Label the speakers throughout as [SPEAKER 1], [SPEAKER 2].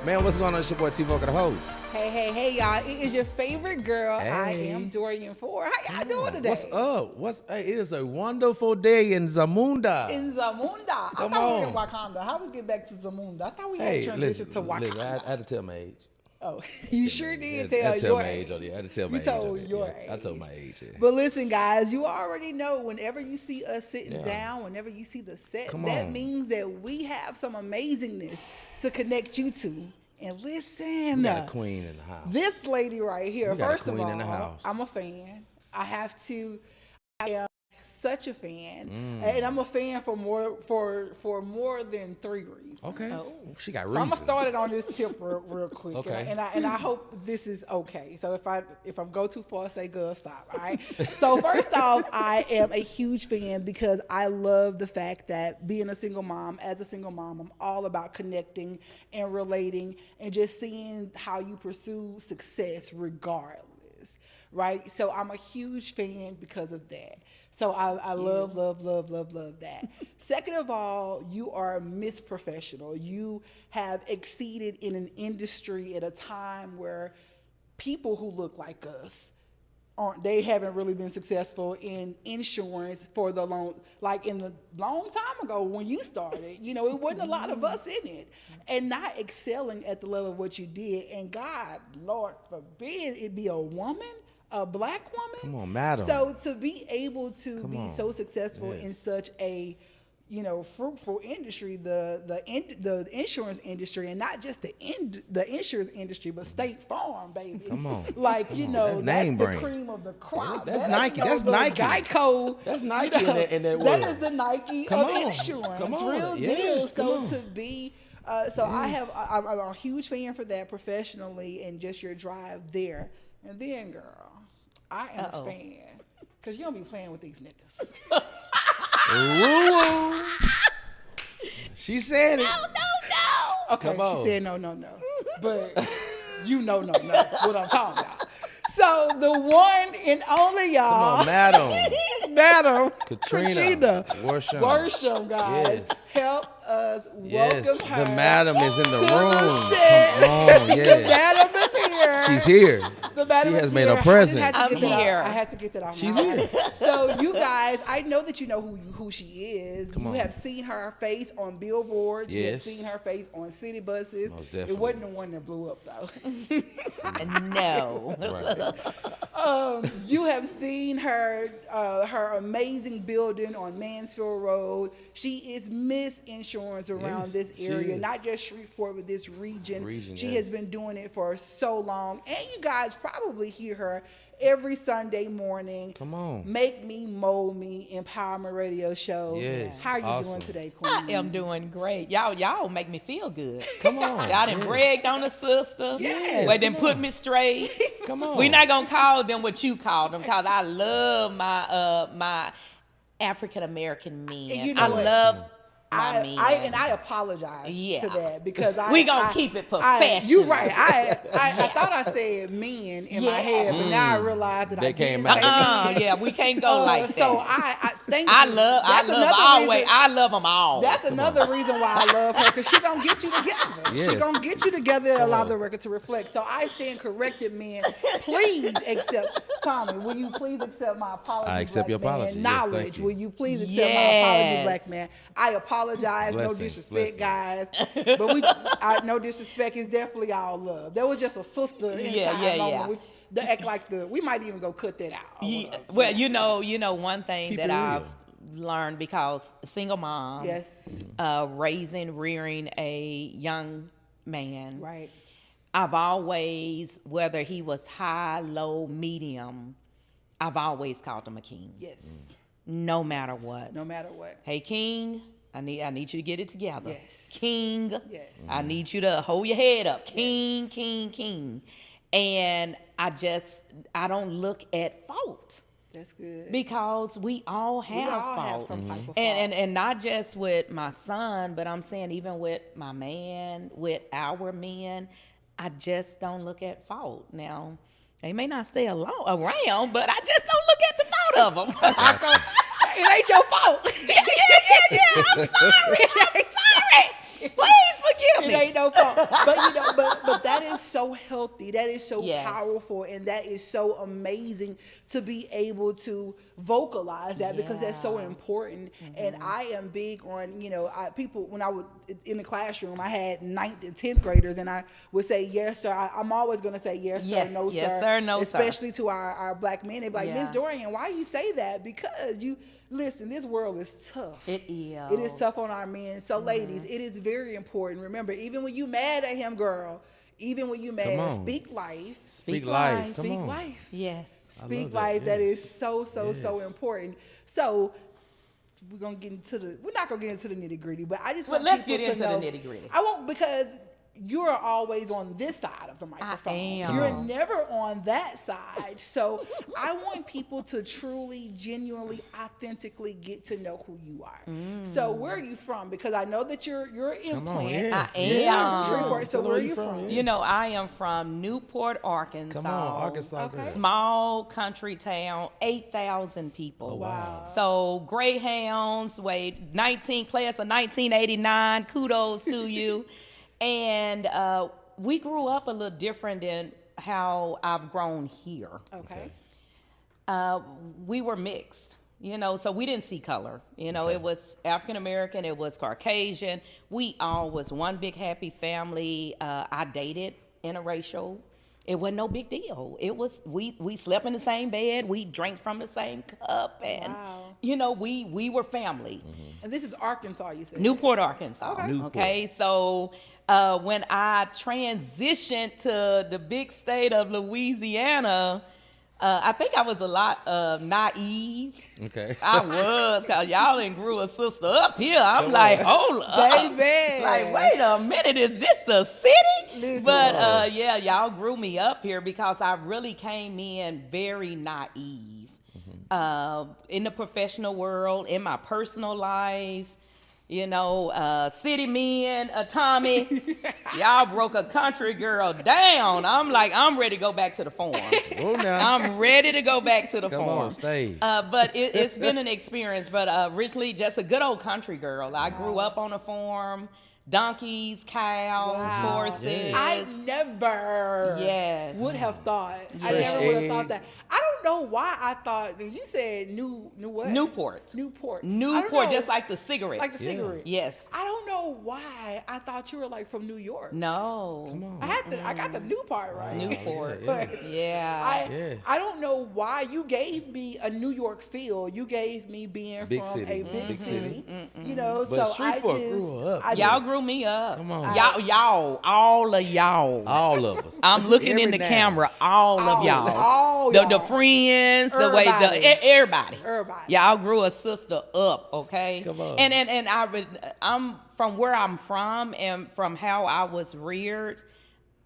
[SPEAKER 1] Man, what's going on? It's your boy T-Voca, the host.
[SPEAKER 2] Hey, y'all. It is your favorite girl.
[SPEAKER 1] Hey.
[SPEAKER 2] I am Dorian Ford. How y'all doing today?
[SPEAKER 1] What's up? Hey, it is a wonderful day in Zamunda.
[SPEAKER 2] In Zamunda.
[SPEAKER 1] Come
[SPEAKER 2] I thought we
[SPEAKER 1] on.
[SPEAKER 2] were in Wakanda. How we get back to Zamunda? I thought we
[SPEAKER 1] Hey,
[SPEAKER 2] had transitioned
[SPEAKER 1] listen,
[SPEAKER 2] to Wakanda.
[SPEAKER 1] listen, I had to tell my age.
[SPEAKER 2] Oh, you sure did
[SPEAKER 1] I had
[SPEAKER 2] tell
[SPEAKER 1] to tell
[SPEAKER 2] your
[SPEAKER 1] my
[SPEAKER 2] age.
[SPEAKER 1] age on it. I had to tell my
[SPEAKER 2] You
[SPEAKER 1] age. on
[SPEAKER 2] told
[SPEAKER 1] it.
[SPEAKER 2] your
[SPEAKER 1] Yeah, I
[SPEAKER 2] age.
[SPEAKER 1] told my age. Yeah.
[SPEAKER 2] But listen, guys, you already know whenever you see us sitting
[SPEAKER 1] Yeah.
[SPEAKER 2] down, whenever you see the set,
[SPEAKER 1] Come
[SPEAKER 2] that
[SPEAKER 1] on.
[SPEAKER 2] means that we have some amazingness to connect you to. And listen,
[SPEAKER 1] We got a queen in the house.
[SPEAKER 2] this lady right here,
[SPEAKER 1] We got a
[SPEAKER 2] first of
[SPEAKER 1] queen
[SPEAKER 2] all,
[SPEAKER 1] in the house.
[SPEAKER 2] I'm a fan. I am such a fan. And I'm a fan for more than 3 reasons.
[SPEAKER 1] Okay. She got
[SPEAKER 2] So
[SPEAKER 1] reasons.
[SPEAKER 2] I'm gonna start it on this tip real quick,
[SPEAKER 1] Okay.
[SPEAKER 2] and I hope this is okay. So if I go too far, say good, stop. All right. So first off, I am a huge fan because I love the fact that being a single mom, I'm all about connecting and relating and just seeing how you pursue success regardless. Right. So I'm a huge fan because of that. So I love that. Second of all, you are Miss Professional. You have exceeded in an industry at a time where people who look like us they haven't really been successful in insurance for the long, like in the long time ago when you started, it wasn't a lot of us in it and not excelling at the level of what you did. And God, Lord forbid it be a woman, a black woman.
[SPEAKER 1] Come on, madam.
[SPEAKER 2] So to be able to be so successful
[SPEAKER 1] Yes.
[SPEAKER 2] in such a fruitful industry, the insurance industry, and not just the insurance industry, but State Farm, baby.
[SPEAKER 1] Come on.
[SPEAKER 2] Like,
[SPEAKER 1] Come on.
[SPEAKER 2] that's
[SPEAKER 1] name
[SPEAKER 2] the
[SPEAKER 1] brand.
[SPEAKER 2] cream of the crop.
[SPEAKER 1] That's
[SPEAKER 2] That
[SPEAKER 1] Nike.
[SPEAKER 2] ain't
[SPEAKER 1] That's
[SPEAKER 2] no little
[SPEAKER 1] Nike.
[SPEAKER 2] Geico.
[SPEAKER 1] That's Nike in that
[SPEAKER 2] That
[SPEAKER 1] world.
[SPEAKER 2] is the Nike
[SPEAKER 1] Come
[SPEAKER 2] of
[SPEAKER 1] on.
[SPEAKER 2] insurance.
[SPEAKER 1] Come on.
[SPEAKER 2] Real
[SPEAKER 1] Yes,
[SPEAKER 2] deal.
[SPEAKER 1] come
[SPEAKER 2] So
[SPEAKER 1] on.
[SPEAKER 2] to be I'm a huge fan for that professionally and just your drive there. And then, girl, I am a fan. Because you don't be playing with these niggas.
[SPEAKER 1] Ooh. She said it.
[SPEAKER 2] No. Okay,
[SPEAKER 1] Come on.
[SPEAKER 2] she said no. But no, what I'm talking about. So the one and only y'all.
[SPEAKER 1] Come on, madam.
[SPEAKER 2] Madam
[SPEAKER 1] Katrina
[SPEAKER 2] Worsham, guys.
[SPEAKER 1] Yes.
[SPEAKER 2] Help us
[SPEAKER 1] Yes,
[SPEAKER 2] welcome her.
[SPEAKER 1] the madam is in the
[SPEAKER 2] to
[SPEAKER 1] room.
[SPEAKER 2] set.
[SPEAKER 1] Come on,
[SPEAKER 2] The
[SPEAKER 1] yes.
[SPEAKER 2] madam is here.
[SPEAKER 1] She's here.
[SPEAKER 2] The madam
[SPEAKER 1] She
[SPEAKER 2] is
[SPEAKER 1] has made
[SPEAKER 2] here.
[SPEAKER 1] a presence.
[SPEAKER 2] I
[SPEAKER 3] I'm here.
[SPEAKER 2] had to get that off.
[SPEAKER 1] She's
[SPEAKER 2] my
[SPEAKER 1] here.
[SPEAKER 2] heart. So you guys, I know that you know who she is.
[SPEAKER 1] Come
[SPEAKER 2] you
[SPEAKER 1] on.
[SPEAKER 2] have seen her face on billboards. You have
[SPEAKER 1] Yes.
[SPEAKER 2] seen her face on city buses.
[SPEAKER 1] Most
[SPEAKER 2] It
[SPEAKER 1] definitely.
[SPEAKER 2] wasn't the one that blew up though.
[SPEAKER 3] No.
[SPEAKER 1] Right.
[SPEAKER 2] You have seen her amazing building on Mansfield Road. She is Miss Insurance around
[SPEAKER 1] Yes,
[SPEAKER 2] this
[SPEAKER 1] she
[SPEAKER 2] area,
[SPEAKER 1] is.
[SPEAKER 2] not just Shreveport, but this region. She
[SPEAKER 1] Yes.
[SPEAKER 2] has been doing it for so long, and you guys probably hear her every Sunday morning.
[SPEAKER 1] Come on.
[SPEAKER 2] Make Me, Mold Me, Empowerment Radio Show.
[SPEAKER 1] Yes,
[SPEAKER 2] How are you
[SPEAKER 1] awesome.
[SPEAKER 2] doing today, Queen?
[SPEAKER 3] I am doing great. Y'all make me feel good.
[SPEAKER 1] Come on.
[SPEAKER 3] Y'all done bragged on the sister.
[SPEAKER 2] Yes,
[SPEAKER 3] Well, then
[SPEAKER 1] come
[SPEAKER 3] put
[SPEAKER 1] on.
[SPEAKER 3] me straight.
[SPEAKER 1] Come on.
[SPEAKER 3] We're not gonna call them what you call them, because I love my African American men.
[SPEAKER 2] And you know
[SPEAKER 3] I
[SPEAKER 2] what?
[SPEAKER 3] love my men.
[SPEAKER 2] I apologize
[SPEAKER 3] Yeah.
[SPEAKER 2] to that because
[SPEAKER 3] We gonna keep it professional.
[SPEAKER 2] You're right. I thought I said men in my
[SPEAKER 3] Yeah.
[SPEAKER 2] head, but now I realize that I
[SPEAKER 1] That came
[SPEAKER 2] didn't say
[SPEAKER 1] out.
[SPEAKER 2] men.
[SPEAKER 3] Yeah, we can't go like that.
[SPEAKER 2] So I thank
[SPEAKER 3] I
[SPEAKER 2] you.
[SPEAKER 3] love
[SPEAKER 2] another
[SPEAKER 3] always.
[SPEAKER 2] reason-
[SPEAKER 3] I love them all.
[SPEAKER 2] That's another reason why I love her, because she gonna get you together.
[SPEAKER 1] Yes.
[SPEAKER 2] She gonna get you together and allow
[SPEAKER 1] on.
[SPEAKER 2] the record to reflect. So I stand corrected, men. Please accept, Tommy. Will you please accept my apology?
[SPEAKER 1] I accept your
[SPEAKER 2] black man?
[SPEAKER 1] apology. Yes, thank
[SPEAKER 2] Knowledge.
[SPEAKER 1] you.
[SPEAKER 2] Will you please accept my apology,
[SPEAKER 3] Yes.
[SPEAKER 2] black man? I apologize.
[SPEAKER 1] Blessings,
[SPEAKER 2] no disrespect,
[SPEAKER 1] blessings.
[SPEAKER 2] guys. But no disrespect is definitely all love. There was just a sister inside
[SPEAKER 3] Yeah.
[SPEAKER 2] moment. We act like we might even go cut that out.
[SPEAKER 3] Yeah, well, you know, one thing
[SPEAKER 1] Keep
[SPEAKER 3] that
[SPEAKER 1] it
[SPEAKER 3] I've
[SPEAKER 1] real.
[SPEAKER 3] learned, because single mom,
[SPEAKER 2] Yes.
[SPEAKER 3] rearing a young man,
[SPEAKER 2] Right.
[SPEAKER 3] I've always, whether he was high, low, medium, I've always called him a king,
[SPEAKER 2] Yes.
[SPEAKER 3] no matter what.
[SPEAKER 2] No matter what.
[SPEAKER 3] Hey, king, I need you to get it together.
[SPEAKER 2] Yes.
[SPEAKER 3] King,
[SPEAKER 2] Yes.
[SPEAKER 3] I need you to hold your head up. King, king, king. And I don't look at fault,
[SPEAKER 2] That's good.
[SPEAKER 3] because we all have
[SPEAKER 2] all
[SPEAKER 3] fault.
[SPEAKER 2] have some type of fault.
[SPEAKER 3] And not just with my son, but I'm saying even with my man, with our men, I just don't look at fault. Now, they may not stay around, but I just don't look at the fault of them.
[SPEAKER 2] It ain't your fault.
[SPEAKER 3] yeah. I'm sorry. Please forgive me.
[SPEAKER 2] It ain't no fault. But but that is so healthy. That is so
[SPEAKER 3] Yes.
[SPEAKER 2] powerful, and that is so amazing to be able to vocalize that because that's so
[SPEAKER 3] Yeah.
[SPEAKER 2] important. And I am big on, people, when I was in the classroom, I had 9th and 10th graders, and I would say, yes, sir. I'm always going to say, yes, sir,
[SPEAKER 3] Yes,
[SPEAKER 2] no,
[SPEAKER 3] yes,
[SPEAKER 2] sir.
[SPEAKER 3] sir, no, sir.
[SPEAKER 2] Especially to our black men. They'd be like,
[SPEAKER 3] Yeah.
[SPEAKER 2] Miss Dorian, why you say that? Because listen, this world is tough.
[SPEAKER 3] It is.
[SPEAKER 2] It is tough on our men. So, ladies, it is very important. Remember, even when you mad at him, girl, even when you mad,
[SPEAKER 1] on.
[SPEAKER 2] speak life.
[SPEAKER 1] Speak life. Come
[SPEAKER 2] Speak
[SPEAKER 1] on.
[SPEAKER 2] life.
[SPEAKER 3] Yes.
[SPEAKER 2] Speak
[SPEAKER 1] love that,
[SPEAKER 2] life. That
[SPEAKER 1] yes.
[SPEAKER 2] is so
[SPEAKER 1] Yes.
[SPEAKER 2] important. So we're not gonna get into the nitty gritty, but I just
[SPEAKER 3] Well,
[SPEAKER 2] want
[SPEAKER 3] let's
[SPEAKER 2] people
[SPEAKER 3] get into
[SPEAKER 2] to know,
[SPEAKER 3] the nitty-gritty.
[SPEAKER 2] I won't, because you're always on this side of the microphone.
[SPEAKER 3] am.
[SPEAKER 2] You're never on that side. So I want people to truly, genuinely, authentically get to know who you are. So where are you from? Because I know that you're
[SPEAKER 1] Come on,
[SPEAKER 2] implant.
[SPEAKER 1] yeah.
[SPEAKER 3] I am.
[SPEAKER 1] Yeah.
[SPEAKER 2] Shreveport. So
[SPEAKER 1] Tell
[SPEAKER 2] where are
[SPEAKER 1] her
[SPEAKER 2] you from?
[SPEAKER 3] You know, I am from Newport, Arkansas.
[SPEAKER 1] Come on, Arkansas.
[SPEAKER 2] Okay.
[SPEAKER 1] girl.
[SPEAKER 3] Small country town, 8,000 people.
[SPEAKER 1] Oh, wow.
[SPEAKER 3] So Greyhounds, class of 1989. Kudos to you. And we grew up a little different than how I've grown here.
[SPEAKER 2] Okay.
[SPEAKER 3] We were mixed, so we didn't see color. It was African American, it was Caucasian. We all was one big happy family. I dated interracial. It wasn't no big deal. It was we slept in the same bed, we drank from the same cup, and
[SPEAKER 2] Wow.
[SPEAKER 3] we were family.
[SPEAKER 2] And this is Arkansas, you said?
[SPEAKER 3] Newport, Arkansas.
[SPEAKER 2] Okay.
[SPEAKER 1] Newport.
[SPEAKER 3] Okay, so when I transitioned to the big state of Louisiana, I think I was a lot naive.
[SPEAKER 1] Okay.
[SPEAKER 3] I was, cause y'all done grew a sister up here. I'm like, hold up,
[SPEAKER 2] Baby.
[SPEAKER 3] like, wait a minute, is this the city?
[SPEAKER 2] Listen.
[SPEAKER 3] But yeah, y'all grew me up here because I really came in very naive. In the professional world, in my personal life. City men, Tommy, y'all broke a country girl down. I'm like, I'm ready to go back to the farm.
[SPEAKER 1] Oh, now.
[SPEAKER 3] I'm ready to go back to the
[SPEAKER 1] Come
[SPEAKER 3] farm.
[SPEAKER 1] on, stay.
[SPEAKER 3] But it's been an experience. But originally, just a good old country girl. I grew up on a farm. Donkeys, cows,
[SPEAKER 2] Wow.
[SPEAKER 3] horses.
[SPEAKER 1] Yes.
[SPEAKER 2] I never
[SPEAKER 3] Yes.
[SPEAKER 2] would have thought. I
[SPEAKER 1] Fresh
[SPEAKER 2] never would have thought
[SPEAKER 1] eggs.
[SPEAKER 2] that. I don't know why I thought, you said new what?
[SPEAKER 3] Newport.
[SPEAKER 2] Newport. I don't
[SPEAKER 3] Newport,
[SPEAKER 2] know.
[SPEAKER 3] just like the cigarettes.
[SPEAKER 2] Like the
[SPEAKER 1] Yeah.
[SPEAKER 2] cigarette.
[SPEAKER 3] Yes.
[SPEAKER 2] I don't know why I thought you were like from New York.
[SPEAKER 3] No.
[SPEAKER 1] Come on.
[SPEAKER 2] I got the new part right.
[SPEAKER 3] Newport.
[SPEAKER 1] Yeah,
[SPEAKER 2] But
[SPEAKER 3] Yeah.
[SPEAKER 1] Yes.
[SPEAKER 2] I don't know why you gave me a New York feel. You gave me being
[SPEAKER 1] Big
[SPEAKER 2] from
[SPEAKER 1] city.
[SPEAKER 2] a big
[SPEAKER 1] Big
[SPEAKER 2] city.
[SPEAKER 1] city.
[SPEAKER 2] So
[SPEAKER 1] But
[SPEAKER 2] I
[SPEAKER 1] Shreveport
[SPEAKER 2] just
[SPEAKER 1] grew up.
[SPEAKER 2] I
[SPEAKER 3] Y'all
[SPEAKER 2] just-
[SPEAKER 3] grew me up.
[SPEAKER 1] Come on.
[SPEAKER 3] Y'all, all of y'all.
[SPEAKER 1] All of us.
[SPEAKER 3] I'm looking
[SPEAKER 1] Every
[SPEAKER 3] in the
[SPEAKER 1] now.
[SPEAKER 3] camera. All of y'all.
[SPEAKER 2] all
[SPEAKER 3] the
[SPEAKER 2] y'all.
[SPEAKER 3] friends,
[SPEAKER 2] Everybody.
[SPEAKER 3] everybody.
[SPEAKER 2] Everybody.
[SPEAKER 3] Y'all grew a sister up, okay?
[SPEAKER 1] Come on.
[SPEAKER 3] And I'm from where I'm from and from how I was reared.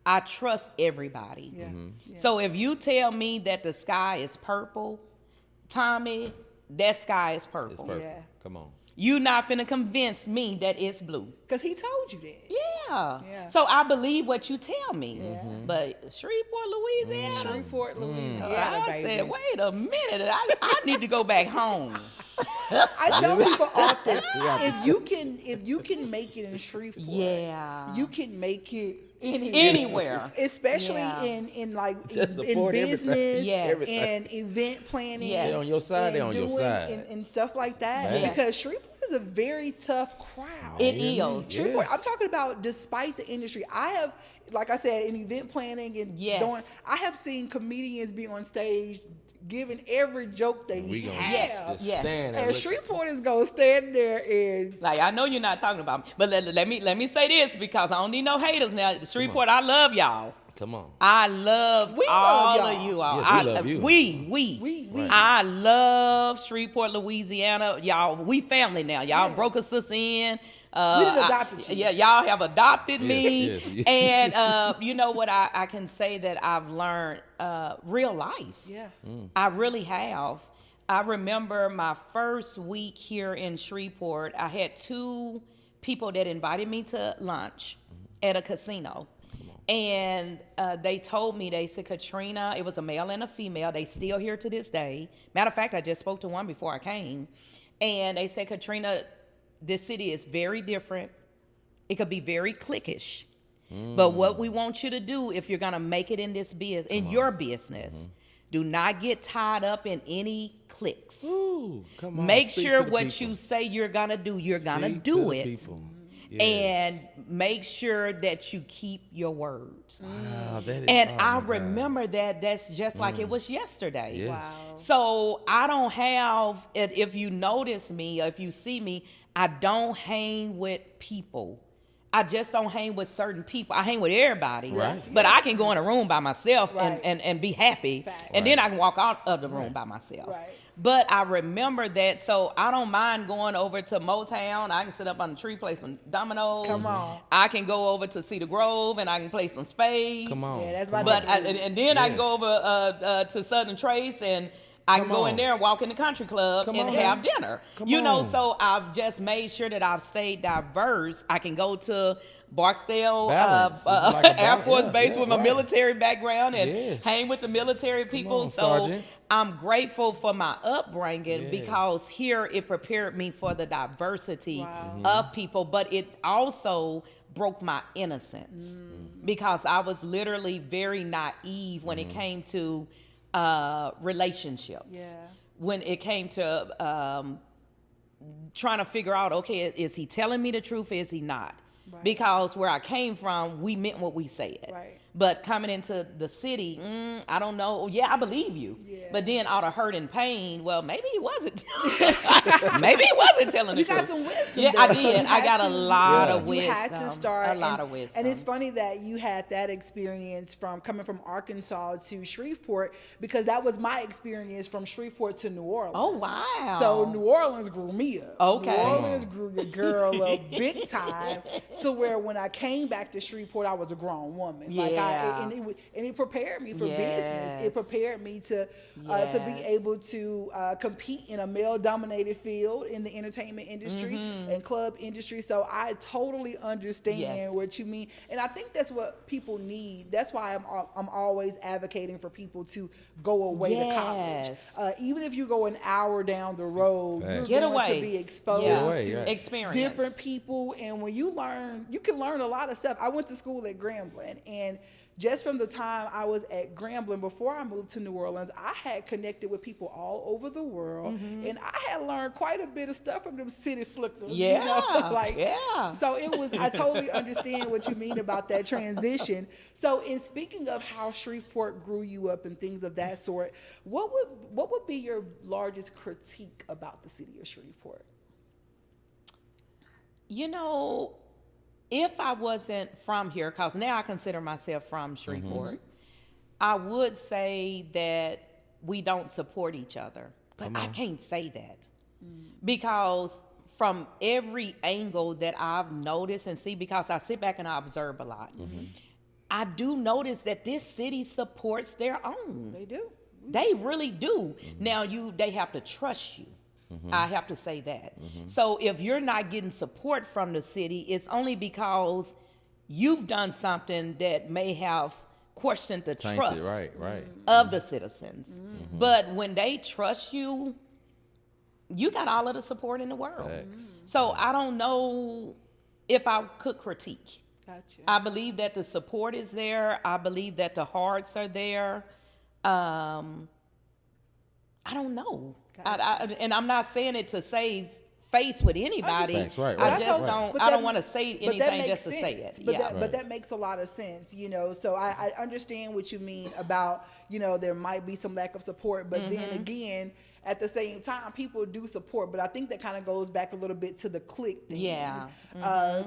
[SPEAKER 3] I trust everybody.
[SPEAKER 2] Yeah.
[SPEAKER 3] So if you tell me that the sky is purple, Tommy, that sky is purple.
[SPEAKER 1] It's perfect.
[SPEAKER 2] Yeah.
[SPEAKER 1] Come on.
[SPEAKER 3] You not finna convince me that it's blue.
[SPEAKER 2] Because he told you that.
[SPEAKER 3] Yeah.
[SPEAKER 2] Yeah.
[SPEAKER 3] So I believe what you tell me. But Shreveport, Louisiana,
[SPEAKER 2] Shreveport, Louisiana,
[SPEAKER 3] I
[SPEAKER 2] baby.
[SPEAKER 3] said, wait a minute, I need to go back home.
[SPEAKER 2] I tell people often, if you can make it in Shreveport,
[SPEAKER 3] Yeah.
[SPEAKER 2] you can make it anywhere.
[SPEAKER 3] Anywhere.
[SPEAKER 2] Especially
[SPEAKER 3] Yeah.
[SPEAKER 2] in like
[SPEAKER 1] Just
[SPEAKER 2] in
[SPEAKER 1] support
[SPEAKER 2] business
[SPEAKER 3] Yes.
[SPEAKER 2] and event planning.
[SPEAKER 3] Yes.
[SPEAKER 1] They on your side, they
[SPEAKER 2] and
[SPEAKER 1] on your
[SPEAKER 2] doing-
[SPEAKER 1] side.
[SPEAKER 2] and stuff like that.
[SPEAKER 1] Yes.
[SPEAKER 2] Because Shreveport is a very tough crowd.
[SPEAKER 3] It
[SPEAKER 1] Yeah.
[SPEAKER 3] is.
[SPEAKER 2] Shreveport,
[SPEAKER 1] Yes.
[SPEAKER 2] I'm talking about despite the industry. I have, like I said, in event planning and
[SPEAKER 3] Yes.
[SPEAKER 2] I have seen comedians be on stage giving every joke they
[SPEAKER 1] We gonna
[SPEAKER 2] have.
[SPEAKER 1] just
[SPEAKER 3] Yes.
[SPEAKER 1] stand
[SPEAKER 2] And
[SPEAKER 1] look.
[SPEAKER 2] Shreveport is gonna stand there and
[SPEAKER 3] Like, I know you're not talking about me, but let me say this because I don't need no haters now. Shreveport, I love y'all.
[SPEAKER 1] Come on.
[SPEAKER 3] I love
[SPEAKER 2] We
[SPEAKER 3] all
[SPEAKER 2] love
[SPEAKER 3] of
[SPEAKER 2] y'all.
[SPEAKER 3] you all.
[SPEAKER 1] Yes, we love you.
[SPEAKER 3] We.
[SPEAKER 2] Right.
[SPEAKER 3] I love Shreveport, Louisiana. Y'all, we family now. Y'all broke us in.
[SPEAKER 2] We done adopted you.
[SPEAKER 3] Yeah, y'all have adopted me.
[SPEAKER 1] yes.
[SPEAKER 3] And you know what I can say that I've learned? Real life.
[SPEAKER 2] yeah.
[SPEAKER 3] I really have. I remember my first week here in Shreveport, I had two people that invited me to lunch at a casino. And they told me, they said, Katrina, it was a male and a female. They still here to this day. Matter of fact, I just spoke to one before I came. And they said, Katrina, this city is very different. It could be very cliquish. But what we want you to do, if you're going to make it in this business, in your business, do not get tied up in any cliques.
[SPEAKER 1] Ooh, come on.
[SPEAKER 3] Make
[SPEAKER 1] Speak
[SPEAKER 3] sure
[SPEAKER 1] to the
[SPEAKER 3] what
[SPEAKER 1] people.
[SPEAKER 3] you say you're going to do, you're going to
[SPEAKER 1] Speak
[SPEAKER 3] do
[SPEAKER 1] the
[SPEAKER 3] it.
[SPEAKER 1] people.
[SPEAKER 3] And
[SPEAKER 1] Yes.
[SPEAKER 3] make sure that you keep your words.
[SPEAKER 1] Wow, that is,
[SPEAKER 3] And
[SPEAKER 1] oh
[SPEAKER 3] I
[SPEAKER 1] my God.
[SPEAKER 3] remember that's just like it was yesterday.
[SPEAKER 1] Yes.
[SPEAKER 2] Wow.
[SPEAKER 3] So I don't have, if you notice me, or if you see me, I don't hang with people. I just don't hang with certain people. I hang with everybody.
[SPEAKER 1] Right.
[SPEAKER 3] But I can go in a room by myself
[SPEAKER 2] Right.
[SPEAKER 3] and be happy.
[SPEAKER 2] Fact.
[SPEAKER 3] And then I can walk out of the room by myself.
[SPEAKER 2] Right.
[SPEAKER 3] But I remember that, so I don't mind going over to Motown. I can sit up on the tree, play some dominoes.
[SPEAKER 2] Come on.
[SPEAKER 3] I can go over to Cedar Grove and I can play some spades.
[SPEAKER 1] Come on.
[SPEAKER 2] Yeah, that's my
[SPEAKER 3] But
[SPEAKER 2] neck.
[SPEAKER 3] and then I can
[SPEAKER 1] Yes.
[SPEAKER 3] go over to Southern Trace and I can
[SPEAKER 1] Come
[SPEAKER 3] go
[SPEAKER 1] on.
[SPEAKER 3] in there and walk in the country club
[SPEAKER 1] Come
[SPEAKER 3] and
[SPEAKER 1] on.
[SPEAKER 3] have dinner.
[SPEAKER 1] Come
[SPEAKER 3] You know,
[SPEAKER 1] on.
[SPEAKER 3] so I've just made sure that I've stayed diverse. I can go to Barksdale
[SPEAKER 1] Balance. It's like a
[SPEAKER 3] Air
[SPEAKER 1] balance.
[SPEAKER 3] Force
[SPEAKER 1] Yeah,
[SPEAKER 3] Base
[SPEAKER 1] yeah,
[SPEAKER 3] with my
[SPEAKER 1] right.
[SPEAKER 3] military background and
[SPEAKER 1] Yes.
[SPEAKER 3] hang with the military people.
[SPEAKER 1] on,
[SPEAKER 3] So
[SPEAKER 1] Sergeant.
[SPEAKER 3] I'm grateful for my upbringing
[SPEAKER 1] Yes.
[SPEAKER 3] because here it prepared me for the diversity
[SPEAKER 2] Wow.
[SPEAKER 3] of people, but it also broke my innocence because I was literally very naive when it came to relationships.
[SPEAKER 2] Yeah.
[SPEAKER 3] When it came to trying to figure out, okay, is he telling me the truth or is he not?
[SPEAKER 2] Right.
[SPEAKER 3] Because where I came from, we meant what we said.
[SPEAKER 2] Right.
[SPEAKER 3] But coming into the city, I don't know. Yeah, I believe you.
[SPEAKER 2] Yeah.
[SPEAKER 3] But then out of hurt and pain, well, maybe he wasn't. Maybe he wasn't telling the
[SPEAKER 2] You
[SPEAKER 3] truth.
[SPEAKER 2] got some wisdom.
[SPEAKER 3] Yeah,
[SPEAKER 2] though,
[SPEAKER 3] I
[SPEAKER 2] so
[SPEAKER 3] did.
[SPEAKER 2] you
[SPEAKER 3] I
[SPEAKER 2] had
[SPEAKER 3] got a
[SPEAKER 2] to-
[SPEAKER 3] lot of
[SPEAKER 2] You
[SPEAKER 3] wisdom.
[SPEAKER 2] had to start.
[SPEAKER 3] A lot of wisdom.
[SPEAKER 2] And it's funny that you had that experience from coming from Arkansas to Shreveport because that was my experience from Shreveport to New Orleans.
[SPEAKER 3] Oh, wow.
[SPEAKER 2] So New Orleans grew me up.
[SPEAKER 3] Okay.
[SPEAKER 2] New Orleans grew your girl up big time to where when I came back to Shreveport, I was a grown woman.
[SPEAKER 3] Yeah.
[SPEAKER 2] And it prepared me for business. It
[SPEAKER 3] Yes.
[SPEAKER 2] prepared me to be
[SPEAKER 3] Yes.
[SPEAKER 2] able to compete in a male-dominated field in the entertainment industry and club industry. So I totally understand
[SPEAKER 3] Yes.
[SPEAKER 2] what you mean, and I think that's what people need. That's why I'm always advocating for people to go away to college.
[SPEAKER 3] Yes.
[SPEAKER 2] Even if you go an hour down the road,
[SPEAKER 1] Facts.
[SPEAKER 2] you're
[SPEAKER 3] Get
[SPEAKER 2] going
[SPEAKER 3] away.
[SPEAKER 2] to be exposed
[SPEAKER 3] Yeah.
[SPEAKER 1] away,
[SPEAKER 2] to
[SPEAKER 1] yeah.
[SPEAKER 3] Experience.
[SPEAKER 2] different people, and when you learn, you can learn a lot of stuff. I went to school at Grambling, and just from the time I was at Grambling, before I moved to New Orleans, I had connected with people all over the world, and I had learned quite a bit of stuff from them city slickers.
[SPEAKER 3] Yeah,
[SPEAKER 2] you know?
[SPEAKER 3] yeah.
[SPEAKER 2] So it was. I totally understand what you mean about that transition. So, in speaking of how Shreveport grew you up and things of that sort, what would be your largest critique about the city of Shreveport?
[SPEAKER 3] You know, if I wasn't from here, because now I consider myself from Shreveport, I would say that we don't support each other. But I can't say that because from every angle that I've noticed and see, because I sit back and I observe a lot, I do notice that this city supports their own.
[SPEAKER 2] They do.
[SPEAKER 3] They really do. Now they have to trust you. I have to say that. So if you're not getting support from the city, it's only because you've done something that may have questioned the
[SPEAKER 1] Tainted,
[SPEAKER 3] trust
[SPEAKER 1] right.
[SPEAKER 3] of the citizens. But when they trust you, you got all of the support in the world.
[SPEAKER 1] Facts.
[SPEAKER 3] So I don't know if I could critique.
[SPEAKER 2] Gotcha.
[SPEAKER 3] I believe that the support is there. I believe that the hearts are there. I don't know. And I'm not saying it to save face with anybody.
[SPEAKER 1] Facts, right,
[SPEAKER 3] I
[SPEAKER 1] right,
[SPEAKER 3] just
[SPEAKER 1] right.
[SPEAKER 3] don't.
[SPEAKER 2] But
[SPEAKER 3] I
[SPEAKER 2] that-
[SPEAKER 3] don't want to say
[SPEAKER 2] but that
[SPEAKER 3] anything
[SPEAKER 2] makes
[SPEAKER 3] just to say
[SPEAKER 2] sense.
[SPEAKER 3] it.
[SPEAKER 2] But
[SPEAKER 3] Yeah.
[SPEAKER 2] but that makes a lot of sense, you know. So I understand what you mean about, you know, there might be some lack of support, but
[SPEAKER 3] Mm-hmm.
[SPEAKER 2] then again, at the same time, people do support. But I think that kind of goes back a little bit to the clique thing.
[SPEAKER 3] Yeah.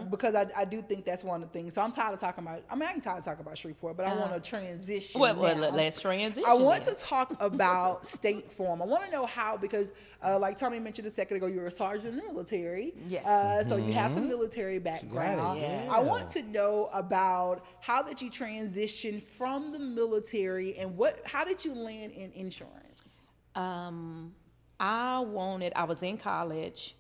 [SPEAKER 2] Because I do think that's one of the things. So I'm tired of talking about. I ain't tired of talking about Shreveport, but I want to transition.
[SPEAKER 3] Well,
[SPEAKER 2] now.
[SPEAKER 3] let's transition.
[SPEAKER 2] I want
[SPEAKER 3] then.
[SPEAKER 2] to talk about State Farm. I want to know how, because like Tommy mentioned a second ago, you're a sergeant in the military.
[SPEAKER 3] Yes.
[SPEAKER 2] So you have some military background.
[SPEAKER 3] Yes.
[SPEAKER 2] I want to know about how did you transition from the military and how did you land in insurance?
[SPEAKER 3] I was in college,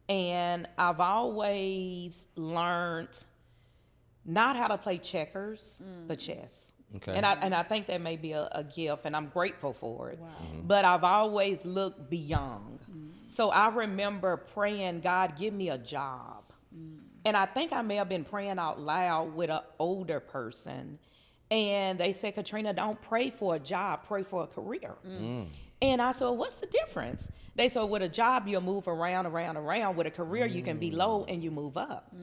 [SPEAKER 3] and I've always learned not how to play checkers, but chess.
[SPEAKER 1] Okay.
[SPEAKER 3] And I think that may be a gift, and I'm grateful for it.
[SPEAKER 2] Wow.
[SPEAKER 3] But I've always looked beyond. So I remember praying, God, give me a job And I think I may have been praying out loud with an older person. And they said, Katrina, don't pray for a job, pray for a career. And I said, well, what's the difference? They said, with a job, you'll move around. With a career, you can be low and you move up.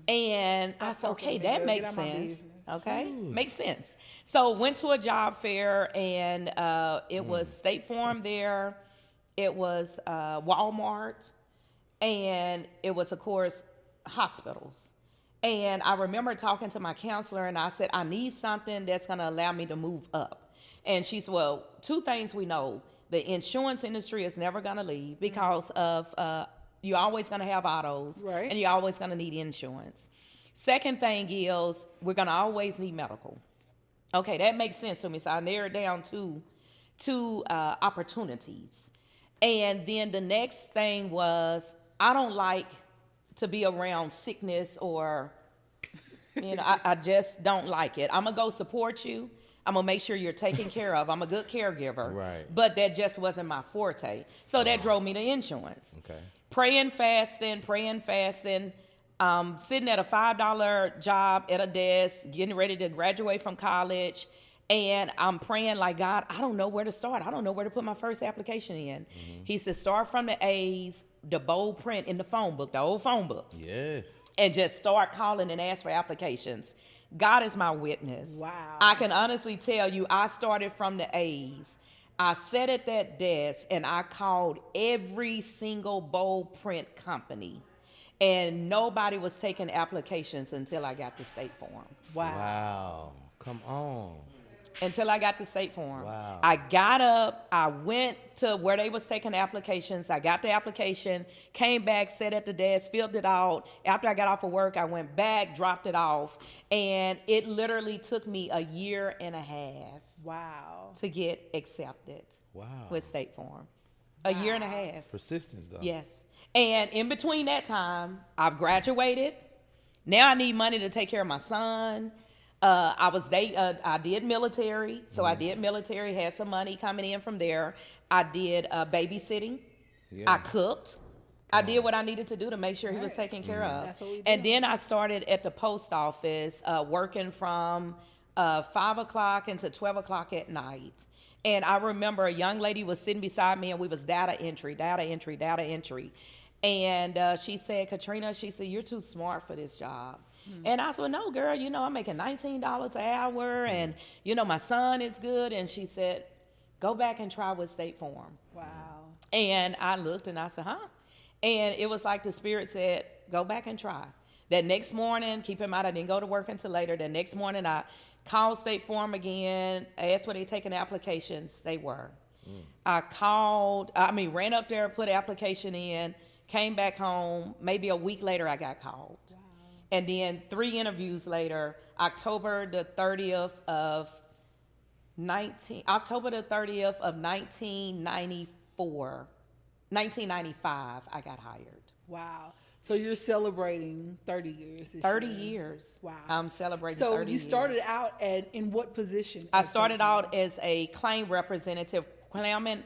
[SPEAKER 3] And I said, okay, that makes sense. Okay, makes sense. So went to a job fair, and it was State Farm there. It was Walmart. And it was, of course, hospitals. And I remember talking to my counselor, and I said, I need something that's going to allow me to move up. And she said, well, two things we know. The insurance industry is never going to leave because of you're always going to have autos,
[SPEAKER 2] right,
[SPEAKER 3] and you're always going to need insurance. Second thing is we're going to always need medical. Okay, that makes sense to me. So I narrowed down two opportunities. And then the next thing was I don't like to be around sickness or, I just don't like it. I'm going to go support you. I'm going to make sure you're taken care of. I'm a good caregiver.
[SPEAKER 1] Right.
[SPEAKER 3] But that just wasn't my forte. So that drove me to insurance.
[SPEAKER 1] Okay.
[SPEAKER 3] Praying, fasting, sitting at a $5 job at a desk, getting ready to graduate from college. And I'm praying like, God, I don't know where to start. I don't know where to put my first application in. He said, start from the A's, the bold print in the phone book, the old phone books.
[SPEAKER 1] Yes.
[SPEAKER 3] And just start calling and ask for applications. God is my witness.
[SPEAKER 2] Wow.
[SPEAKER 3] I can honestly tell you, I started from the A's. I sat at that desk and I called every single bold print company. And nobody was taking applications until I got to State Farm.
[SPEAKER 1] Wow. Come on.
[SPEAKER 3] Until I got to State Farm.
[SPEAKER 1] Wow.
[SPEAKER 3] I got up, I went to where they was taking applications. I got the application, came back, sat at the desk, filled it out. After I got off of work, I went back, dropped it off. And it literally took me a year and a half.
[SPEAKER 2] Wow.
[SPEAKER 3] To get accepted.
[SPEAKER 1] Wow.
[SPEAKER 3] With State Farm. A year and a half.
[SPEAKER 1] Persistence, though.
[SPEAKER 3] Yes. And in between that time, I've graduated. Now I need money to take care of my son. I did military, so I did military, had some money coming in from there. I did babysitting. Yeah. I cooked. I did what I needed to do to make sure he was taken care of.
[SPEAKER 2] That's what we do.
[SPEAKER 3] And then I started at the post office, working from 5 o'clock until 12 o'clock at night. And I remember a young lady was sitting beside me, and we was data entry. And she said, Katrina, she said, you're too smart for this job. And I said, well, no, girl, I'm making $19 an hour, and, my son is good. And she said, go back and try with State Farm.
[SPEAKER 2] Wow.
[SPEAKER 3] And I looked and I said, huh? And it was like the Spirit said, go back and try. That next morning, keep in mind, I didn't go to work until later. The next morning, I called State Farm again, asked where they taking applications. They were. I ran up there, put an application in, came back home. Maybe a week later, I got called. Wow. And then 3 interviews later, October the 30th of 1995, I got hired.
[SPEAKER 2] Wow. So you're celebrating 30 years this
[SPEAKER 3] 30
[SPEAKER 2] year.
[SPEAKER 3] years.
[SPEAKER 2] Wow.
[SPEAKER 3] I'm celebrating 30 years.
[SPEAKER 2] So you started out in what position?
[SPEAKER 3] I started out as a claim representative, claiming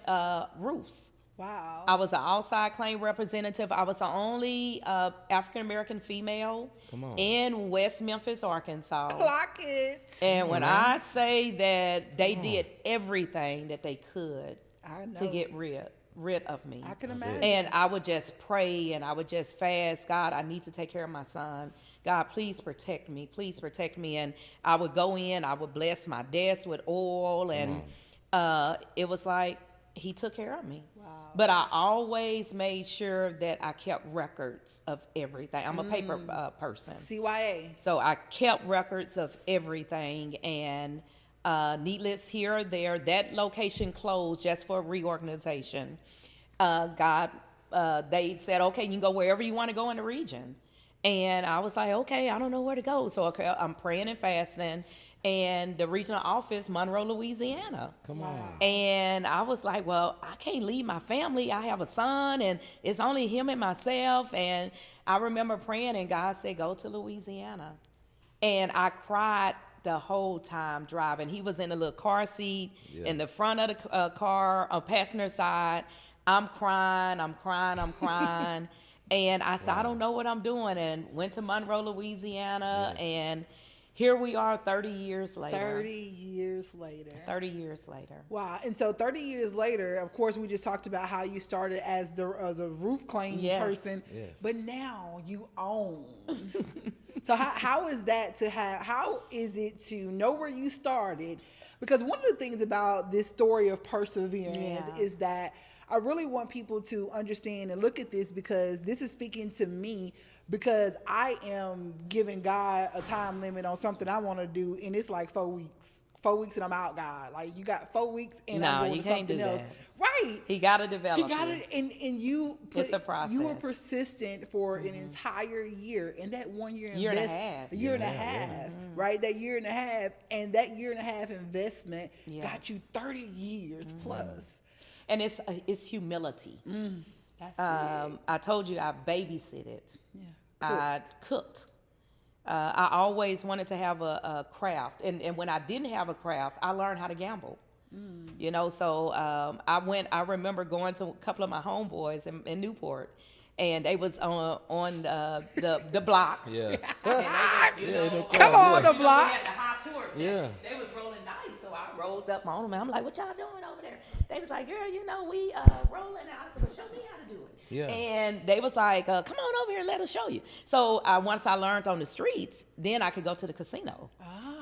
[SPEAKER 3] roofs.
[SPEAKER 2] Wow.
[SPEAKER 3] I was an outside claim representative. I was the only African-American female in West Memphis, Arkansas.
[SPEAKER 2] Clock it.
[SPEAKER 3] And when I say that they did everything that they could to get rid of me.
[SPEAKER 2] I can imagine.
[SPEAKER 3] And I would just pray and I would just fast. God, I need to take care of my son. God, please protect me. Please protect me. And I would go in, I would bless my desk with oil. And it was like he took care of me. Wow. But I always made sure that I kept records of everything. I'm a paper person.
[SPEAKER 2] CYA.
[SPEAKER 3] So I kept records of everything. And needless here or there, that location closed just for reorganization. They said, okay, you can go wherever you want to go in the region. And I was like, okay, I don't know where to go. So I'm praying and fasting. And the regional office, Monroe, Louisiana.
[SPEAKER 1] Come on.
[SPEAKER 3] And I was like, well, I can't leave my family. I have a son, and it's only him and myself. And I remember praying, and God said, go to Louisiana. And I cried the whole time driving. He was in a little car seat in the front of the car on passenger side. I'm crying. And I said, I don't know what I'm doing, and went to Monroe, Louisiana, and here we are 30 years later.
[SPEAKER 2] 30 years later.
[SPEAKER 3] 30 years later.
[SPEAKER 2] Wow. And so 30 years later, of course, we just talked about how you started as a roof clean person, but now you own. So how is that how is it to know where you started? Because one of the things about this story of perseverance is that I really want people to understand and look at this, because this is speaking to me, because I am giving God a time limit on something I want to do, and it's like 4 weeks. 4 weeks and I'm out, God. Like, you got 4 weeks and I'm doing something else. Right.
[SPEAKER 3] He got to develop.
[SPEAKER 2] He got it, and you
[SPEAKER 3] it's a process.
[SPEAKER 2] You were persistent for an entire year, and that 1 year,
[SPEAKER 3] year and a half,
[SPEAKER 2] right? That year and a half, and that year and a half investment got you 30 years plus.
[SPEAKER 3] And it's humility.
[SPEAKER 2] That's big.
[SPEAKER 3] I told you I babysitted.
[SPEAKER 2] Yeah.
[SPEAKER 3] I cooked. I always wanted to have a craft. And when I didn't have a craft, I learned how to gamble. You know, so I remember going to a couple of my homeboys in Newport, and they was on the block.
[SPEAKER 1] Yeah.
[SPEAKER 2] Come on, the block.
[SPEAKER 3] At the high porch.
[SPEAKER 1] Yeah.
[SPEAKER 3] They was rolling dice, so I rolled up on them, and I'm like, what y'all doing over there? They was like, girl, you know, we rolling. And I said, well, show me how to do it.
[SPEAKER 1] Yeah.
[SPEAKER 3] And they was like, come on over here and let us show you. So once I learned on the streets, then I could go to the casino.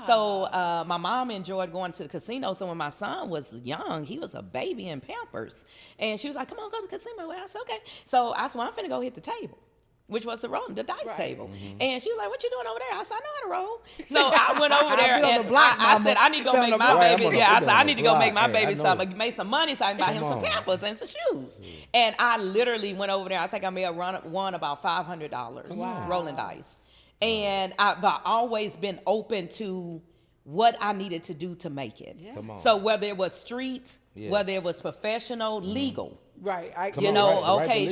[SPEAKER 3] So my mom enjoyed going to the casino. So when my son was young, he was a baby in Pampers. And she was like, come on, go to the casino. I said, okay. So I said, well, I'm finna go hit the table, which was the dice table. And she was like, what you doing over there? I said, I know how to roll. So I went over there, and I said, I need to go make my baby. I said, I need to go make my baby something, make some money so I can buy him some Pampers and some shoes. And I literally went over there. I think I may have won about $500 rolling dice. And I've always been open to what I needed to do to make it. So whether it was street, whether it was professional, legal.
[SPEAKER 2] Right.